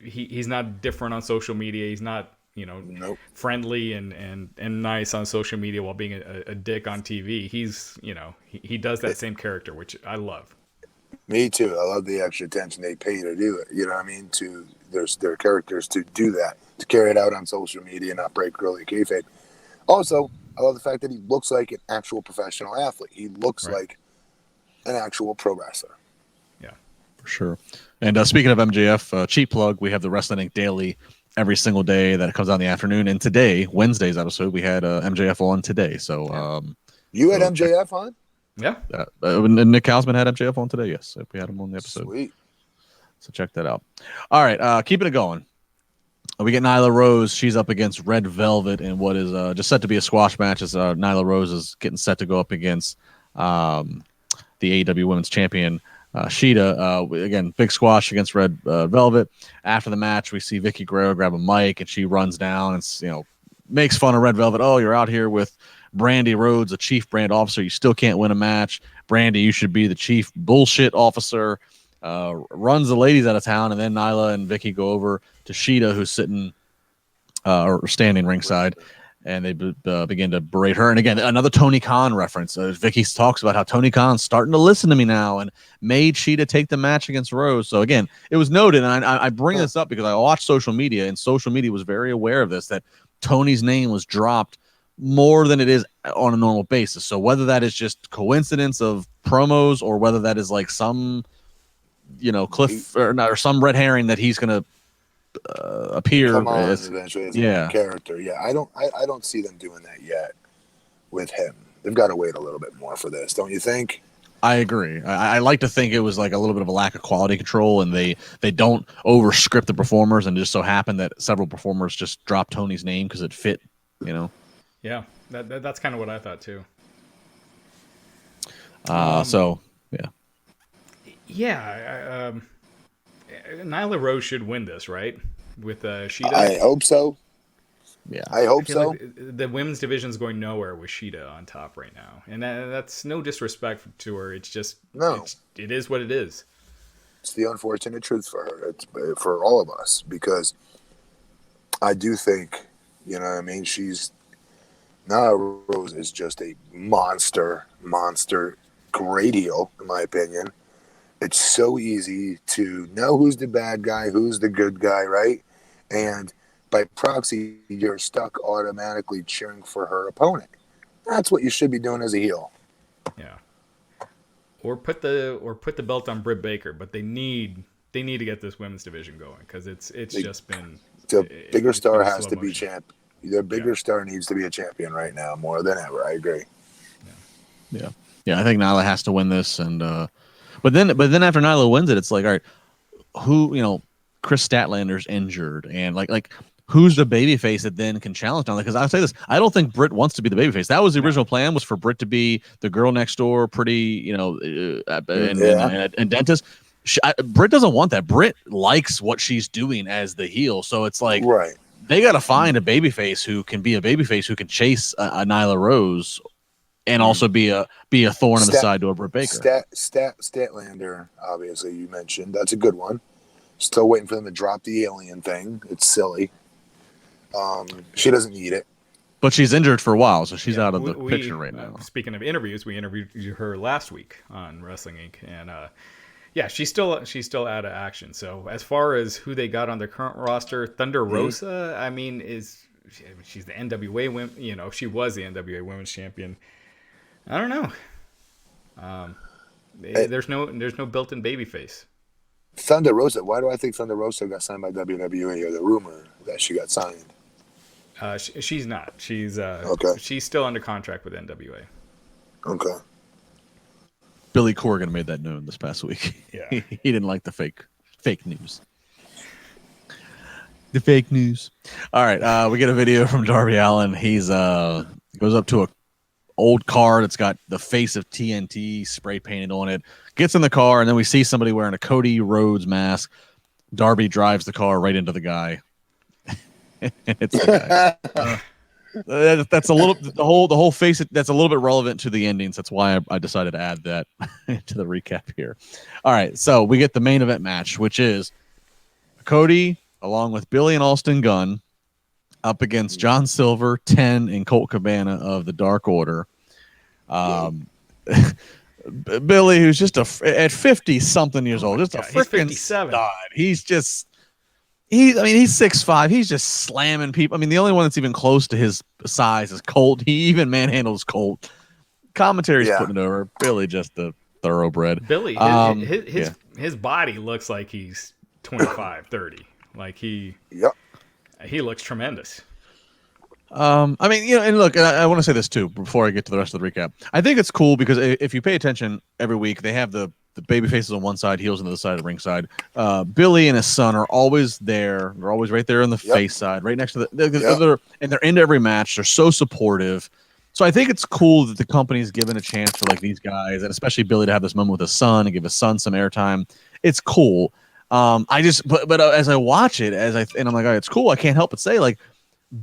He's not different on social media. He's not friendly and nice on social media while being a dick on TV. He's he does that same character, which I love. Me too. I love the extra attention they pay to do it. You know what I mean? To their characters to do that, to carry it out on social media and not break early kayfabe. Also, I love the fact that he looks like an actual professional athlete. He looks like an actual pro wrestler. Yeah, for sure. And speaking of MJF, cheap plug, we have the Wrestling Inc. Daily every single day that comes out in the afternoon. And today, Wednesday's episode, we had MJF on today. So you had MJF on? Yeah. Nick Hausman had MJF on today. Yes, we had him on the episode. Sweet. So check that out. All right, keeping it going. We get Nyla Rose. She's up against Red Velvet in what is just set to be a squash match as Nyla Rose is getting set to go up against the AEW Women's Champion, Shida. Again, big squash against Red Velvet. After the match, we see Vicky Guerrero grab a mic, and she runs down and makes fun of Red Velvet. Oh, you're out here with Brandy Rhodes, a chief brand officer. You still can't win a match. Brandy, you should be the chief bullshit officer. runs the ladies out of town, and then Nyla and Vicky go over to Shida, who's sitting or standing ringside, and they begin to berate her. And again, another Tony Khan reference. Vicky talks about how Tony Khan's starting to listen to me now and made Shida take the match against Rose. So again, it was noted, and I bring this up because I watched social media, and social media was very aware of this, that Tony's name was dropped more than it is on a normal basis. So whether that is just coincidence of promos or whether that is like some, cliff or some red herring that he's going to appear come on as, eventually as a character. Yeah, I don't see them doing that yet with him. They've got to wait a little bit more for this, don't you think? I agree. I like to think it was like a little bit of a lack of quality control, and they don't overscript the performers, and just so happened that several performers just dropped Tony's name because it fit, Yeah, that's kind of what I thought too. So yeah. Yeah, Nyla Rose should win this, right? With Shida. I hope so. Yeah, I hope so. Like the women's division is going nowhere with Shida on top right now, and that's no disrespect to her. It's just it is what it is. It's the unfortunate truth for her. It's for all of us, because I do think, she's Nyla Rose is just a monster, great heel, in my opinion. It's so easy to know who's the bad guy, who's the good guy, right? And by proxy, you're stuck automatically cheering for her opponent. That's what you should be doing as a heel. Yeah. Or put the belt on Britt Baker, but they need to get this women's division going, because it's just been the bigger star has to be champ. Their bigger star needs to be a champion right now more than ever. I agree. Yeah. I think Nyla has to win this, and but then after Nyla wins it, it's like, all right, who Chris Statlander's injured, and like who's the babyface that then can challenge Nyla? Because I'll say this, I don't think Britt wants to be the babyface. That was the original plan, was for Britt to be the girl next door, pretty, and dentist. Britt doesn't want that. Britt likes what she's doing as the heel, so it's like, right, they got to find a babyface who can be a babyface who can chase a Nyla Rose and also be a thorn in the side to a Britt Baker. Statlander, obviously, you mentioned. That's a good one. Still waiting for them to drop the alien thing. It's silly. She doesn't need it. But she's injured for a while, so she's out of the picture right now. Speaking of interviews, we interviewed her last week on Wrestling Inc. And she's still out of action. So as far as who they got on their current roster, Thunder Rosa, she's the NWA women. She was the NWA Women's Champion. I don't know. There's no built-in babyface. Thunder Rosa. Why do I think Thunder Rosa got signed by WWE, or the rumor that she got signed? She's not. She's okay. She's still under contract with NWA. Okay. Billy Corgan made that known this past week. Yeah. He didn't like the fake news. The fake news. All right, we get a video from Darby Allin. He's goes up to a old car that's got the face of TNT spray painted on it. Gets in the car, and then we see somebody wearing a Cody Rhodes mask. Darby drives the car right into the guy. It's the guy. That's a little the whole face. That's a little bit relevant to the endings. That's why I decided to add that to the recap here. All right, so we get the main event match, which is Cody along with Billy and Austin Gunn up against John Silver, 10, and Colt Cabana of the Dark Order. Billy, who's just at 50 something years old, just a freaking stud. He's 6'5". He's just slamming people. I mean, the only one that's even close to his size is Colt. He even manhandles Colt. Commentary's putting it over. Billy, just a thoroughbred. Billy, his body looks like he's 25, 30. Like he looks tremendous. And look, I want to say this too before I get to the rest of the recap. I think it's cool because if you pay attention every week, they have the baby faces on one side, heels on the other side of the ring side. Billy and his son are always there. They're always right there on the face side, right next to and they're into every match. They're so supportive. So I think it's cool that the company's given a chance for like these guys, and especially Billy, to have this moment with his son and give his son some airtime. It's cool. But as I watch it, and I'm like, all right, it's cool. I can't help but say, like,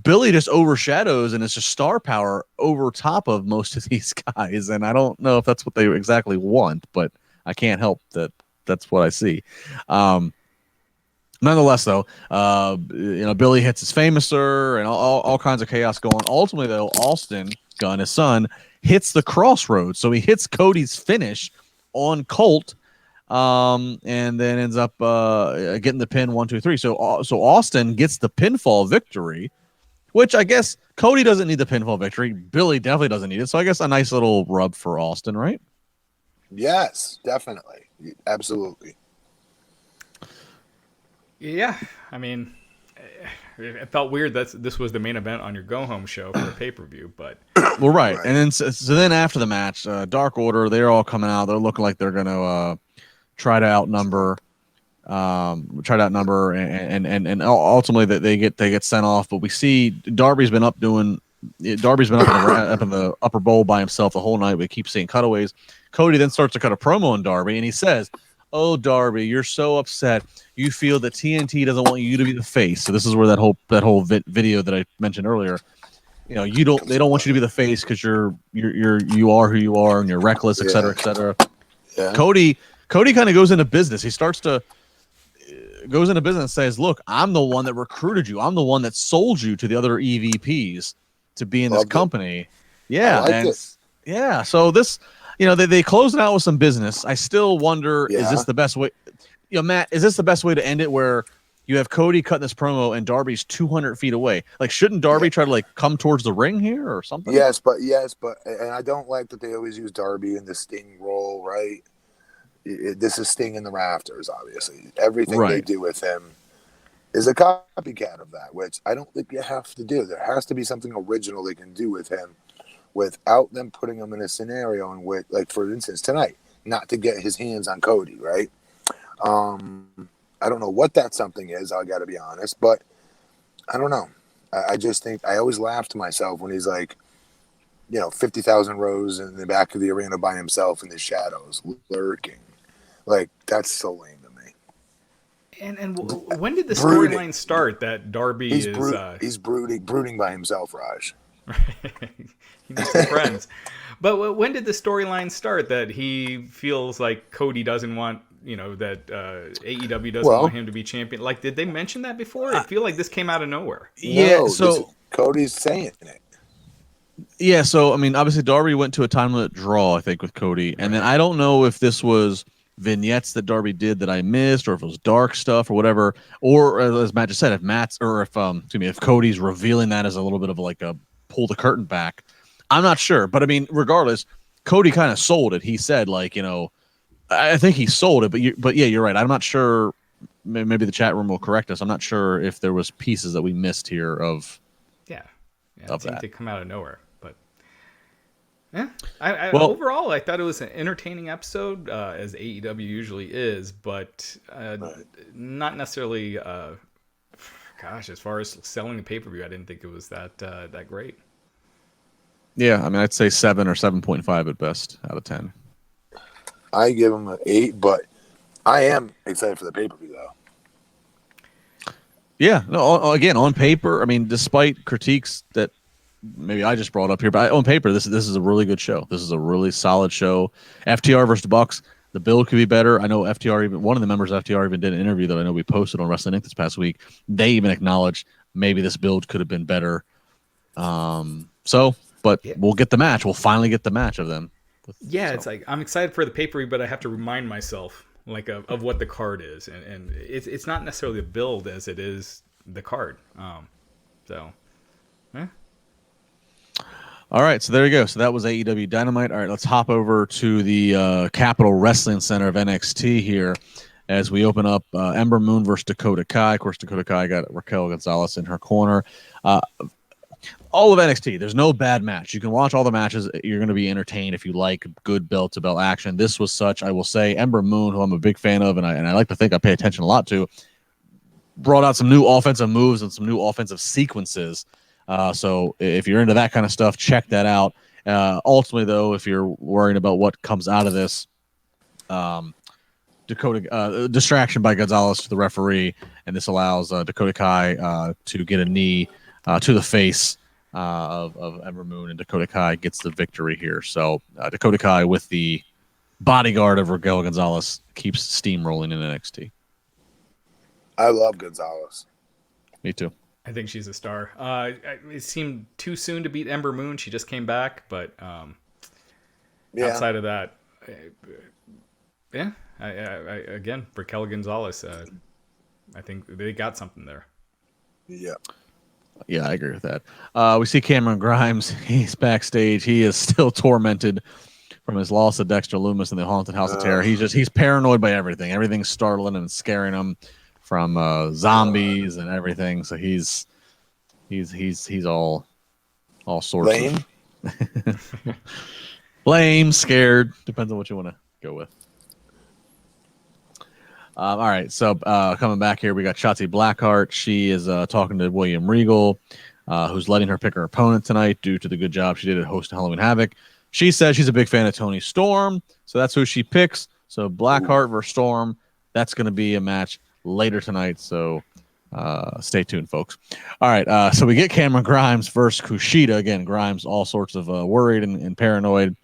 Billy just overshadows and it's just star power over top of most of these guys. And I don't know if that's what they exactly want, but I can't help that that's what I see. Nonetheless, though, Billy hits his famouser and all kinds of chaos going. Ultimately, though, Austin Gunn, his son, hits the crossroads. So he hits Cody's finish on Colt, and then ends up getting the pin 1, 2, 3. So Austin gets the pinfall victory, which I guess Cody doesn't need the pinfall victory. Billy definitely doesn't need it. So I guess a nice little rub for Austin, right? Yes, definitely. Absolutely. Yeah, I mean, it felt weird that this was the main event on your go-home show for the pay-per-view, but... Well, right. And then so then after the match, Dark Order, they're all coming out. They're looking like they're going to try to outnumber, and ultimately they get sent off. But we see Darby's been up in the upper bowl by himself the whole night. We keep seeing cutaways. Cody then starts to cut a promo on Darby, and he says, "Oh, Darby, you're so upset. You feel that TNT doesn't want you to be the face." So this is where that whole video that I mentioned earlier. They don't want you to be the face because you are who you are and you're reckless, et cetera, et cetera. Yeah. Cody kind of goes into business. He goes into business and says, "Look, I'm the one that recruited you. I'm the one that sold you to the other EVPs to be in this company." Yeah, yeah. So this, they closed it out with some business. I still wonder, is this the best way? Matt, is this the best way to end it? Where you have Cody cutting this promo and Darby's 200 feet away. Like, shouldn't Darby try to come towards the ring here or something? Yes, but and I don't like that they always use Darby in the Sting role, right? This is Sting in the rafters, obviously. Everything they do with him is a copycat of that, which I don't think you have to do. There has to be something original they can do with him without them putting him in a scenario in which, like, for instance, tonight, not to get his hands on Cody, right? I don't know what that something is, I got to be honest, but I don't know. I just think I always laugh to myself when he's like, 50,000 rows in the back of the arena by himself in the shadows, lurking. Like, that's so lame to me. And when did the storyline start that Darby he's brooding by himself, Raj. He needs some friends. But when did the storyline start that he feels like Cody doesn't want, that AEW doesn't want him to be champion? Like, did they mention that before? I feel like this came out of nowhere. Yeah, so Cody's saying it. Yeah, so, I mean, obviously Darby went to a time limit draw, I think, with Cody. And then I don't know if this was vignettes that Darby did that I missed, or if it was dark stuff or whatever. Or, as Matt just said, if Cody's revealing that as a little bit of like a pull the curtain back. I'm not sure. But, I mean, regardless, Cody kind of sold it. He said, I think he sold it. But yeah, you're right. I'm not sure. Maybe the chat room will correct us. I'm not sure if there was pieces that we missed here of it seemed to come out of nowhere. But yeah, overall, I thought it was an entertaining episode, as AEW usually is, but not necessarily. As far as selling the pay-per-view, I didn't think it was that great. Yeah, I mean, I'd say 7 or 7.5 at best out of 10. I give him an 8, but I am excited for the pay-per-view, though. Yeah, no. Again, on paper, I mean, despite critiques that maybe I just brought up here, but on paper, this is a really good show. This is a really solid show. FTR versus Bucks. The build could be better. I know one of the members of FTR even did an interview that I know we posted on Wrestling Inc. this past week. They even acknowledged maybe this build could have been better. We'll get the match. We'll finally get the match of them. It's like I'm excited for the pay-per-view, but I have to remind myself of what the card is, and it's not necessarily the build as it is the card. All right, so there you go. So that was AEW Dynamite. All right, let's hop over to the Capitol Wrestling Center of NXT here as we open up Ember Moon versus Dakota Kai. Of course, Dakota Kai got Raquel Gonzalez in her corner. All of NXT, there's no bad match. You can watch all the matches. You're going to be entertained if you like good bell-to-bell action. This was such, I will say, Ember Moon, who I'm a big fan of, and I like to think I pay attention a lot to, brought out some new offensive moves and some new offensive sequences. So if you're into that kind of stuff, check that out. Ultimately, though, if you're worried about what comes out of this, distraction by Gonzalez to the referee, and this allows Dakota Kai to get a knee to the face of Ember Moon, and Dakota Kai gets the victory here. So Dakota Kai with the bodyguard of Raquel Gonzalez, keeps steamrolling in NXT. I love Gonzalez. Me too. I think she's a star. It seemed too soon to beat Ember Moon. She just came back, but outside of that, again, Raquel Gonzalez, I think they got something there. Yeah. Yeah, I agree with that. We see Cameron Grimes. He's backstage. He is still tormented from his loss of Dexter Lumis in the Haunted House of Terror. He's paranoid by everything. Everything's startling and scaring him, from zombies and everything. So he's all sorts Lame. of lame, scared. Depends on what you want to go with. All right, so coming back here, we got Shotzi Blackheart. She is talking to William Regal, who's letting her pick her opponent tonight due to the good job she did at hosting Halloween Havoc. She says she's a big fan of Toni Storm, so that's who she picks. So Blackheart versus Storm, that's going to be a match later tonight, so stay tuned, folks. All right, so we get Cameron Grimes versus Kushida. Again, Grimes all sorts of worried and paranoid.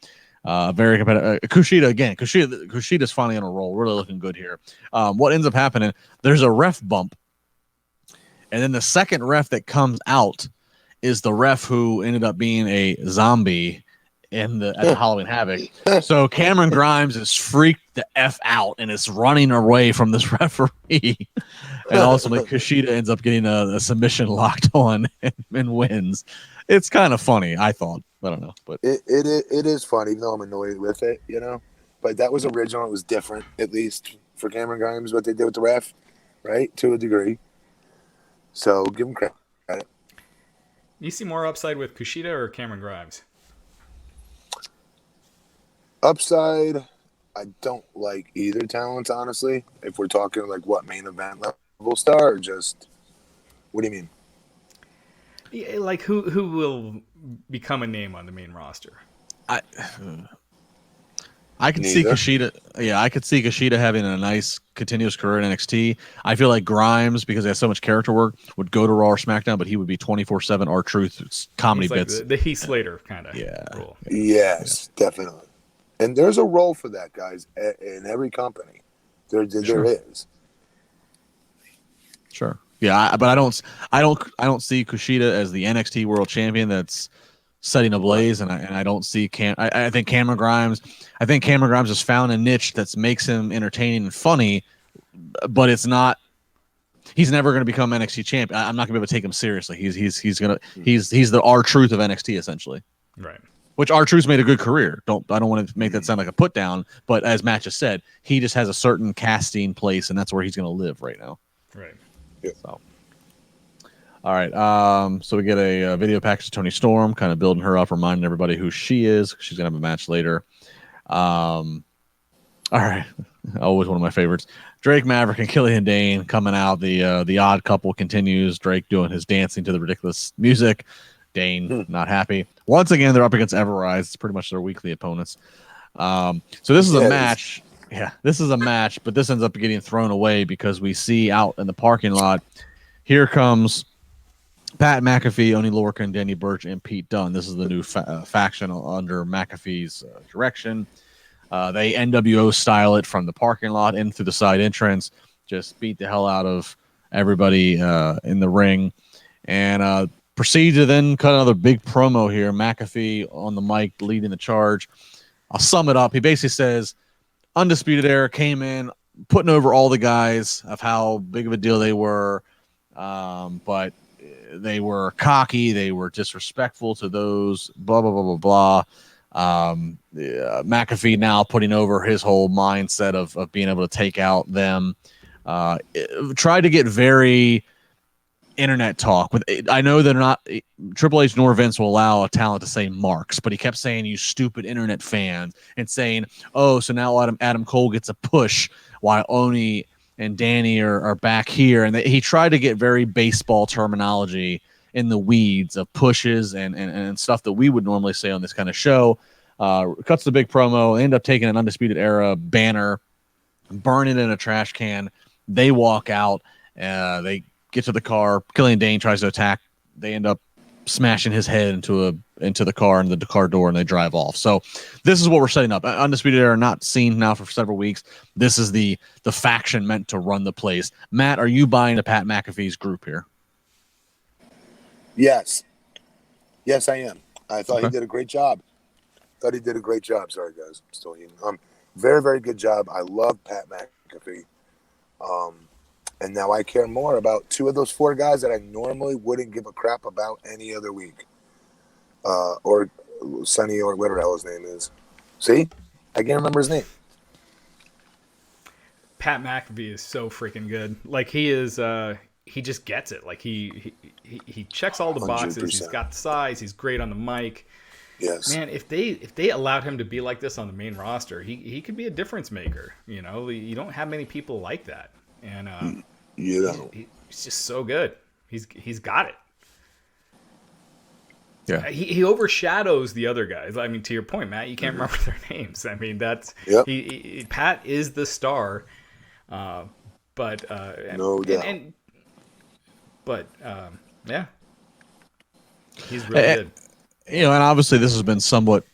Very competitive. Kushida's finally on a roll. Really looking good here. What ends up happening, there's a ref bump, and then the second ref that comes out is the ref who ended up being a zombie at the Halloween Havoc. So Cameron Grimes is freaked the F out and is running away from this referee. And ultimately Kushida ends up getting a submission locked on and wins. It's kind of funny, I thought. I don't know, but it is funny, even though I'm annoyed with it, But that was original. It was different, at least for Cameron Grimes, what they did with the ref, right? To a degree. So give him credit. You see more upside with Kushida or Cameron Grimes? Upside, I don't like either talents, honestly. If we're talking like what, main event level star, or just what do you mean? Yeah, like who will become a name on the main roster? I could see Kushida. Yeah, I could see Kushida having a nice continuous career in NXT. I feel like Grimes, because he has so much character work, would go to Raw or SmackDown, but he would be 24/7 R-Truth comedy He's like bits. the Heath Slater kind of role. Yes, definitely. And there's a role for that, guys, in every company. There is. Sure. Yeah, but I don't see Kushida as the NXT World Champion that's setting a blaze, and I don't see I think Cameron Grimes. I think Cameron Grimes has found a niche that makes him entertaining and funny, but it's not. He's never going to become NXT champion. I'm not going to be able to take him seriously. He's the R-Truth of NXT essentially. Right. Which R-Truth's made a good career. I don't want to make that sound like a put down, but as Matt just said, he just has a certain casting place, and that's where he's going to live right now. Right. Yeah. So, all right. So we get a video package of Toni Storm, kind of building her up, reminding everybody who she is. She's gonna have a match later. All right. Always one of my favorites. Drake Maverick and Killian Dane coming out. The odd couple continues. Drake doing his dancing to the ridiculous music. Dane not happy. Once again, they're up against Everrise. It's pretty much their weekly opponents. So this is a match. Yeah, this is a match, but this ends up getting thrown away because we see out in the parking lot, here comes Pat McAfee, Oni Lorcan, Danny Burch, and Pete Dunne. This is the new faction under McAfee's direction. They NWO style it from the parking lot in through the side entrance, just beat the hell out of everybody in the ring, and proceed to then cut another big promo here. McAfee on the mic leading the charge. I'll sum it up. He basically says, Undisputed Era came in, putting over all the guys of how big of a deal they were, but they were cocky, they were disrespectful to those, blah, blah, blah, blah, blah. McAfee now putting over his whole mindset of being able to take out them. Tried to get very internet talk with. I know they're not Triple H nor Vince will allow a talent to say marks, but he kept saying "you stupid internet fan" and saying, "Oh, so now Adam Cole gets a push while Oni and Danny are back here." And he tried to get very baseball terminology in the weeds of pushes and stuff that we would normally say on this kind of show. Cuts the big promo. They end up taking an Undisputed Era banner, burn it in a trash can. They walk out. They get to the car. Killian Dane tries to attack. They end up smashing his head into a into the car and the car door, and they drive off. So this is what we're setting up. Undisputed Era not seen now for several weeks. This is the faction meant to run the place. Matt, are you buying the Pat McAfee's group here? Yes, I am. I thought he did a great job. Sorry, guys. I'm still eating. Very, very good job. I love Pat McAfee. And now I care more about 2 of those 4 guys that I normally wouldn't give a crap about any other week. Or Sonny, or whatever the hell his name is. See? I can't remember his name. Pat McAfee is so freaking good. Like, he is, he just gets it. Like, he checks all the boxes. 100%. He's got size. He's great on the mic. Yes. Man, if they allowed him to be like this on the main roster, he could be a difference maker. You know, you don't have many people like that. And he's just so good. He's got it. Yeah, he overshadows the other guys. I mean, to your point, Matt, you can't remember their names. I mean, that's Pat is the star, no doubt. Yeah, he's really good. You know, and obviously this has been somewhat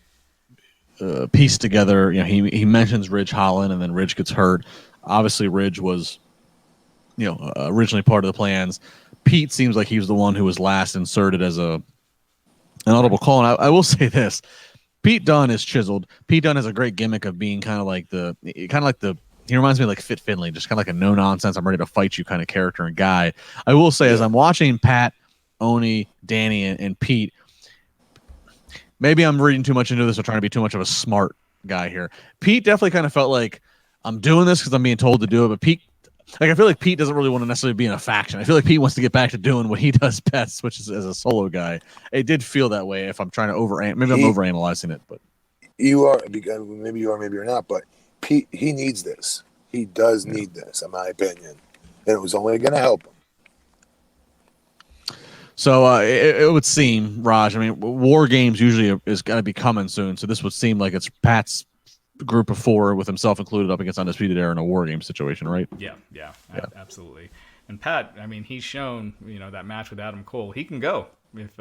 pieced together. You know, he mentions Ridge Holland, and then Ridge gets hurt. Obviously, Ridge was, you know, originally part of the plans. Pete seems like he was the one who was last inserted as an audible call. And I will say this: Pete Dunne is chiseled. Pete Dunne has a great gimmick of being kind of like the. He reminds me of like Fit Finlay, just kind of like a no nonsense, I'm ready to fight you kind of character and guy. I will say, as I'm watching Pat, Oni, Danny, and Pete. Maybe I'm reading too much into this or trying to be too much of a smart guy here. Pete definitely kind of felt like I'm doing this because I'm being told to do it. But Pete, like, I feel like Pete doesn't really want to necessarily be in a faction. I feel like Pete wants to get back to doing what he does best, which is as a solo guy. It did feel that way. If I'm trying to maybe I'm overanalyzing it, but you are, because maybe you are, maybe you're not. But Pete, he needs this. He does need this, in my opinion, and it was only going to help him. So it would seem, Raj, I mean, War Games usually is going to be coming soon, so this would seem like it's Pat's group of 4 with himself included up against Undisputed Era in a War Game situation, right? Yeah, absolutely. And Pat, I mean, he's shown, you know, that match with Adam Cole, he can go. If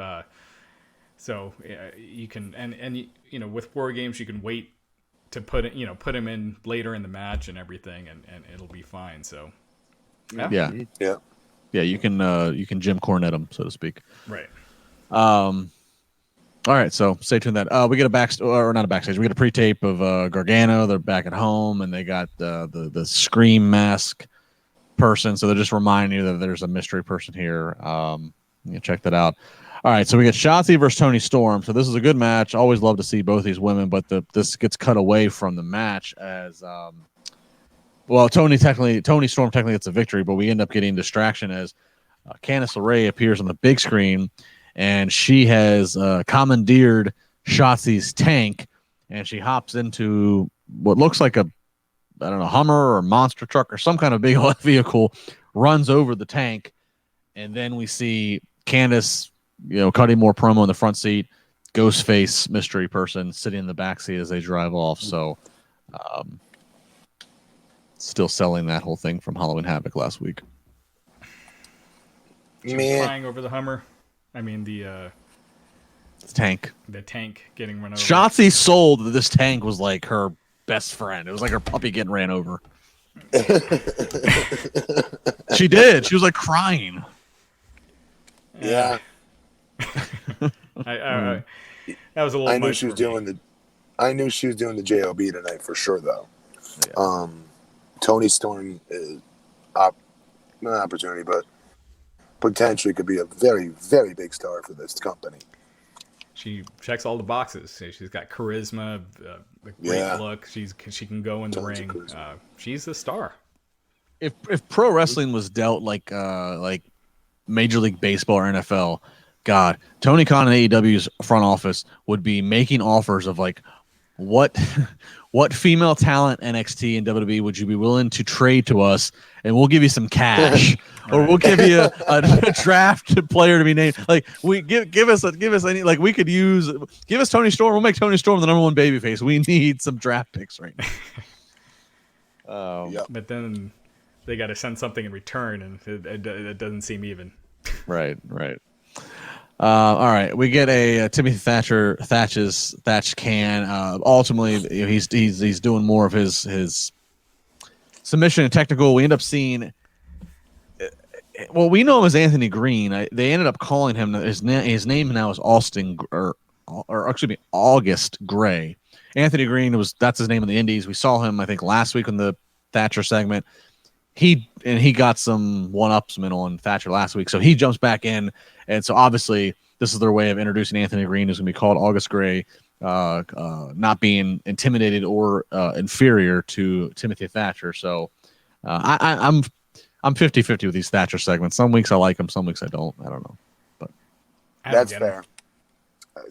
so, you can, and you know, with War Games, you can wait to put him in later in the match and everything, and it'll be fine. So, yeah. Yeah, you can Jim Cornette him, so to speak. Right. All right, so stay tuned. That we get not a backstage. We get a pre-tape of Gargano. They're back at home, and they got the Scream mask person. So they're just reminding you that there's a mystery person here. You check that out. All right, so we get Shotsy versus Toni Storm. So this is a good match. Always love to see both these women, but this gets cut away from the match as. Well, Toni Storm technically gets a victory, but we end up getting distraction as Candice LeRae appears on the big screen, and she has commandeered Shotzi's tank, and she hops into what looks like a Hummer or monster truck or some kind of big vehicle, runs over the tank, and then we see Candice, you know, cutting more promo in the front seat, Ghostface mystery person sitting in the back seat as they drive off. So. Still selling that whole thing from Halloween Havoc last week. She was crying over the Hummer. I mean the tank. The tank getting run over. Shotsy sold that this tank was like her best friend. It was like her puppy getting ran over. She did. She was like crying. Yeah. That was a little. I knew she was doing the JOB tonight for sure, though. Yeah. Toni Storm is not an opportunity, but potentially could be a very, very big star for this company. She checks all the boxes. She's got charisma, a great look. She can go in the ring. She's a star. If pro wrestling was dealt like Major League Baseball or NFL, God, Tony Khan and AEW's front office would be making offers of like what female talent NXT and WWE would you be willing to trade to us, and we'll give you some cash, or we'll give you a draft player to be named. Like we give us any, like we could give us Toni Storm. We'll make Toni Storm the #1 babyface. We need some draft picks right now. But then they got to send something in return, and it doesn't seem even. Right. All right, we get a Timothy Thatch can. Ultimately, he's doing more of his submission and technical. We end up seeing. Well, we know him as Anthony Green. They ended up calling him his name now is Austin or excuse me August Gray. Anthony Green that's his name in the Indies. We saw him I think last week in the Thatcher segment. He got some one-upsman on Thatcher last week, so he jumps back in, and so obviously this is their way of introducing Anthony Green, who's going to be called August Gray, not being intimidated or inferior to Timothy Thatcher. So I'm 50-50 with these Thatcher segments. Some weeks I like them, some weeks I don't. I don't know, but that's fair.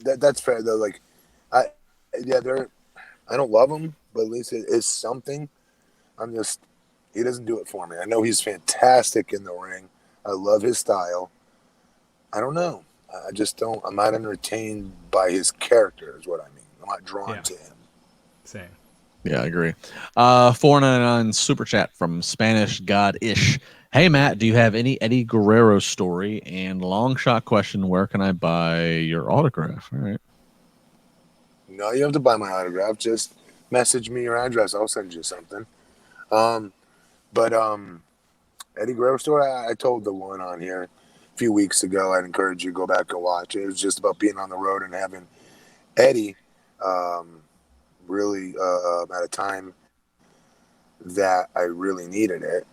That's fair though. Like, I don't love them, but at least it is something. He doesn't do it for me. I know he's fantastic in the ring. I love his style. I don't know. I just don't. I'm not entertained by his character, is what I mean. I'm not drawn to him. Same. Yeah, I agree. 499 super chat from Spanish God Ish. Hey Matt, do you have any Eddie Guerrero story? And long shot question: where can I buy your autograph? All right. No, you have to buy my autograph. Just message me your address. I'll send you something. But Eddie Guerrero story, I told the one on here a few weeks ago. I'd encourage you to go back and watch it. It was just about being on the road and having Eddie really at a time that I really needed it.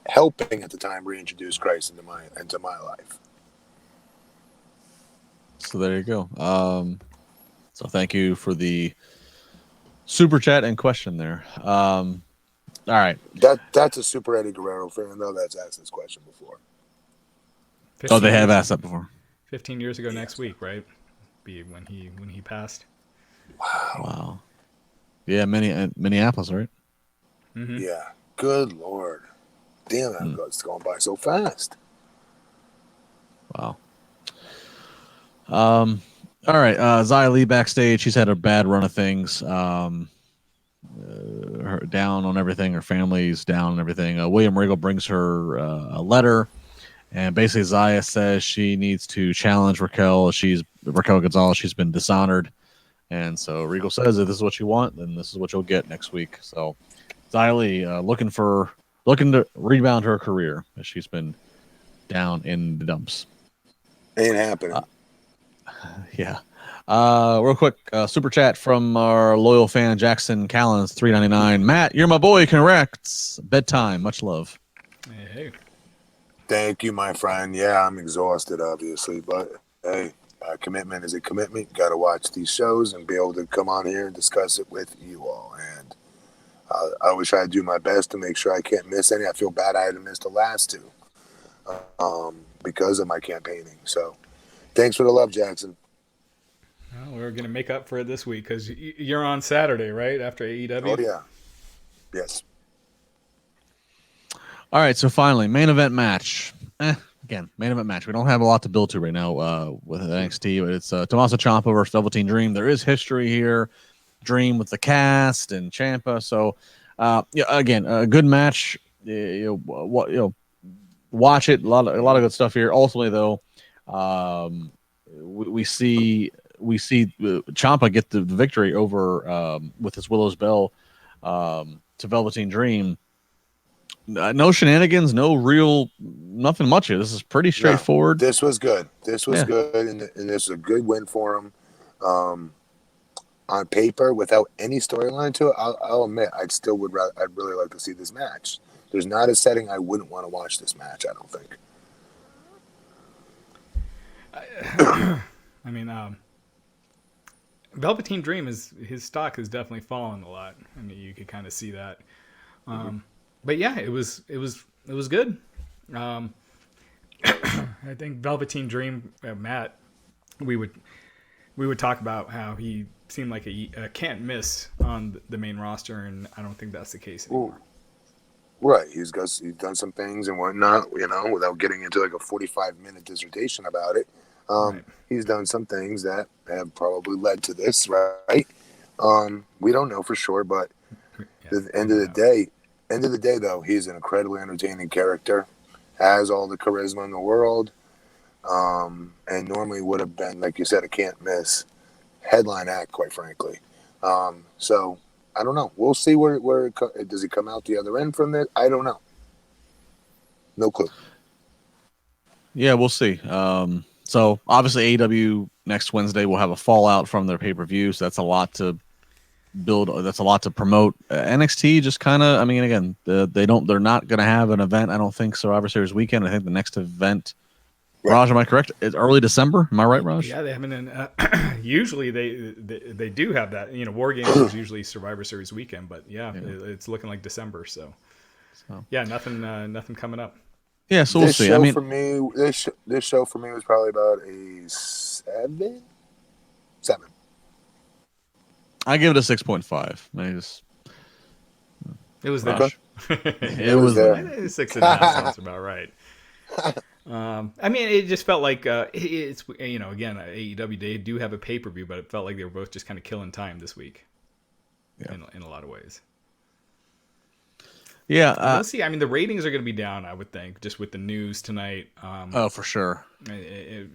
Helping at the time reintroduce Christ into my life. So there you go. So thank you for the super chat and question there. All right. That's a super Eddie Guerrero fan, though. That's asked this question before. They have asked that before. 15 years ago next week, right? Be when he passed. Wow. Yeah, Minneapolis, right? Mm-hmm. Yeah. Good Lord. Damn, it's going by so fast. Wow. All right. Xia Li backstage. She's had a bad run of things. Her down on everything. Her family's down on everything. William Regal brings her a letter, and basically Xia says she needs to challenge Raquel. Raquel Gonzalez. She's been dishonored, and so Regal says, if this is what you want, then this is what you'll get next week. So Xia Li looking to rebound her career as she's been down in the dumps. Ain't happening. Yeah. Real quick, super chat from our loyal fan Jackson Callens, $3.99. Matt, you're my boy. Correct. Bedtime. Much love. Hey. Thank you, my friend. Yeah, I'm exhausted, obviously, but hey, commitment is a commitment. Got to watch these shows and be able to come on here and discuss it with you all. And I always try to do my best to make sure I can't miss any. I feel bad I had to miss the last two because of my campaigning. So thanks for the love, Jackson. Well, we're going to make up for it this week because you're on Saturday, right? After AEW? Oh, yeah. Yes. All right, so finally, main event match. Again, main event match. We don't have a lot to build to right now with NXT, but it's Tommaso Ciampa versus Velveteen Dream. There is history here. Dream with the cast and Ciampa. So, again, a good match. Watch it. A lot of good stuff here. Ultimately, though, we see Ciampa get the victory over with his Willow's Bell to Velveteen Dream. No shenanigans, nothing much here. This is pretty straightforward. No, this was good. This was good, and this is a good win for him. On paper, without any storyline to it, I'll admit I'd really like to see this match. There's not a setting I wouldn't want to watch this match. I don't think. I mean, Velveteen Dream his stock has definitely fallen a lot. I mean, you could kind of see that. But yeah, it was good. I think Velveteen Dream, Matt, we would talk about how he seemed like a can't miss on the main roster, and I don't think that's the case anymore. Right, he's done some things and whatnot, without getting into like a 45-minute dissertation about it. Right. He's done some things that have probably led to this, right? We don't know for sure, but at the end of the day, though, he's an incredibly entertaining character, has all the charisma in the world. And normally would have been, like you said, a can't miss headline act, quite frankly. So I don't know. We'll see where does he come out the other end from this? I don't know. No clue. Yeah, we'll see. So obviously AEW next Wednesday will have a fallout from their pay-per-view, so that's a lot to build. That's a lot to promote. NXT just kind of, I mean, again, they're not going to have an event, I don't think, Survivor Series weekend. I think the next event, right. Raj, am I correct? It's early December. Am I right, Raj? Yeah, they haven't. Usually they do have that. War Games is usually Survivor Series weekend, but it's looking like December. So yeah, nothing coming up. Yeah, so we'll see. I mean, for me, this show for me was probably about a 7. I give it a 6.5. It was there. It was there. 6.5 sounds about right. I mean, it just felt like it's again, AEW, they do have a pay-per-view, but it felt like they were both just kind of killing time this week. Yeah. In a lot of ways. Yeah, we'll see. I mean, the ratings are going to be down, I would think, just with the news tonight. Oh, for sure.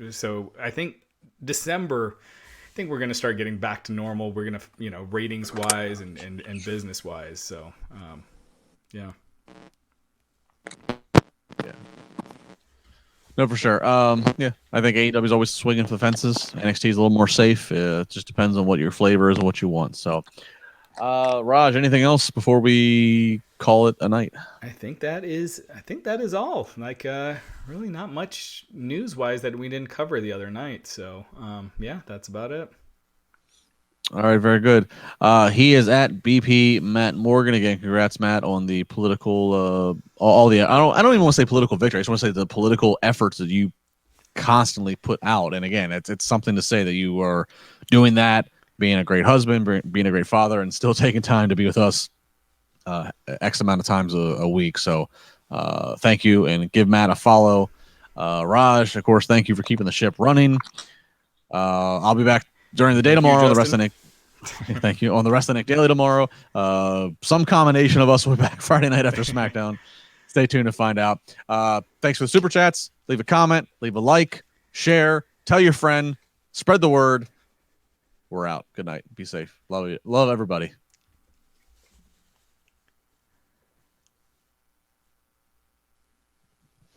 So I think December, I think we're going to start getting back to normal. We're going to, ratings wise and business wise. So, yeah. Yeah. No, for sure. Yeah, I think AEW is always swinging for the fences. NXT is a little more safe. It just depends on what your flavor is and what you want. So, Raj, anything else before we call it a night? I think that is all. Like, really not much news wise that we didn't cover the other night. So, yeah, that's about it. All right, very good. He is at BP Matt Morgan again. Congrats, Matt, on the political all the. I don't even want to say political victory. I just want to say the political efforts that you constantly put out. And again, it's something to say that you are doing that, being a great husband, being a great father, and still taking time to be with us X amount of times a week. So thank you, and give Matt a follow. Raj, of course, thank you for keeping the ship running. I'll be back during the day tomorrow on the rest of Nick. Thank you. On the rest of Nick Daily tomorrow. Some combination of us will be back Friday night after SmackDown. Stay tuned to find out. Thanks for the super chats. Leave a comment, leave a like, share, tell your friend, spread the word. We're out. Good night. Be safe. Love you. Love everybody.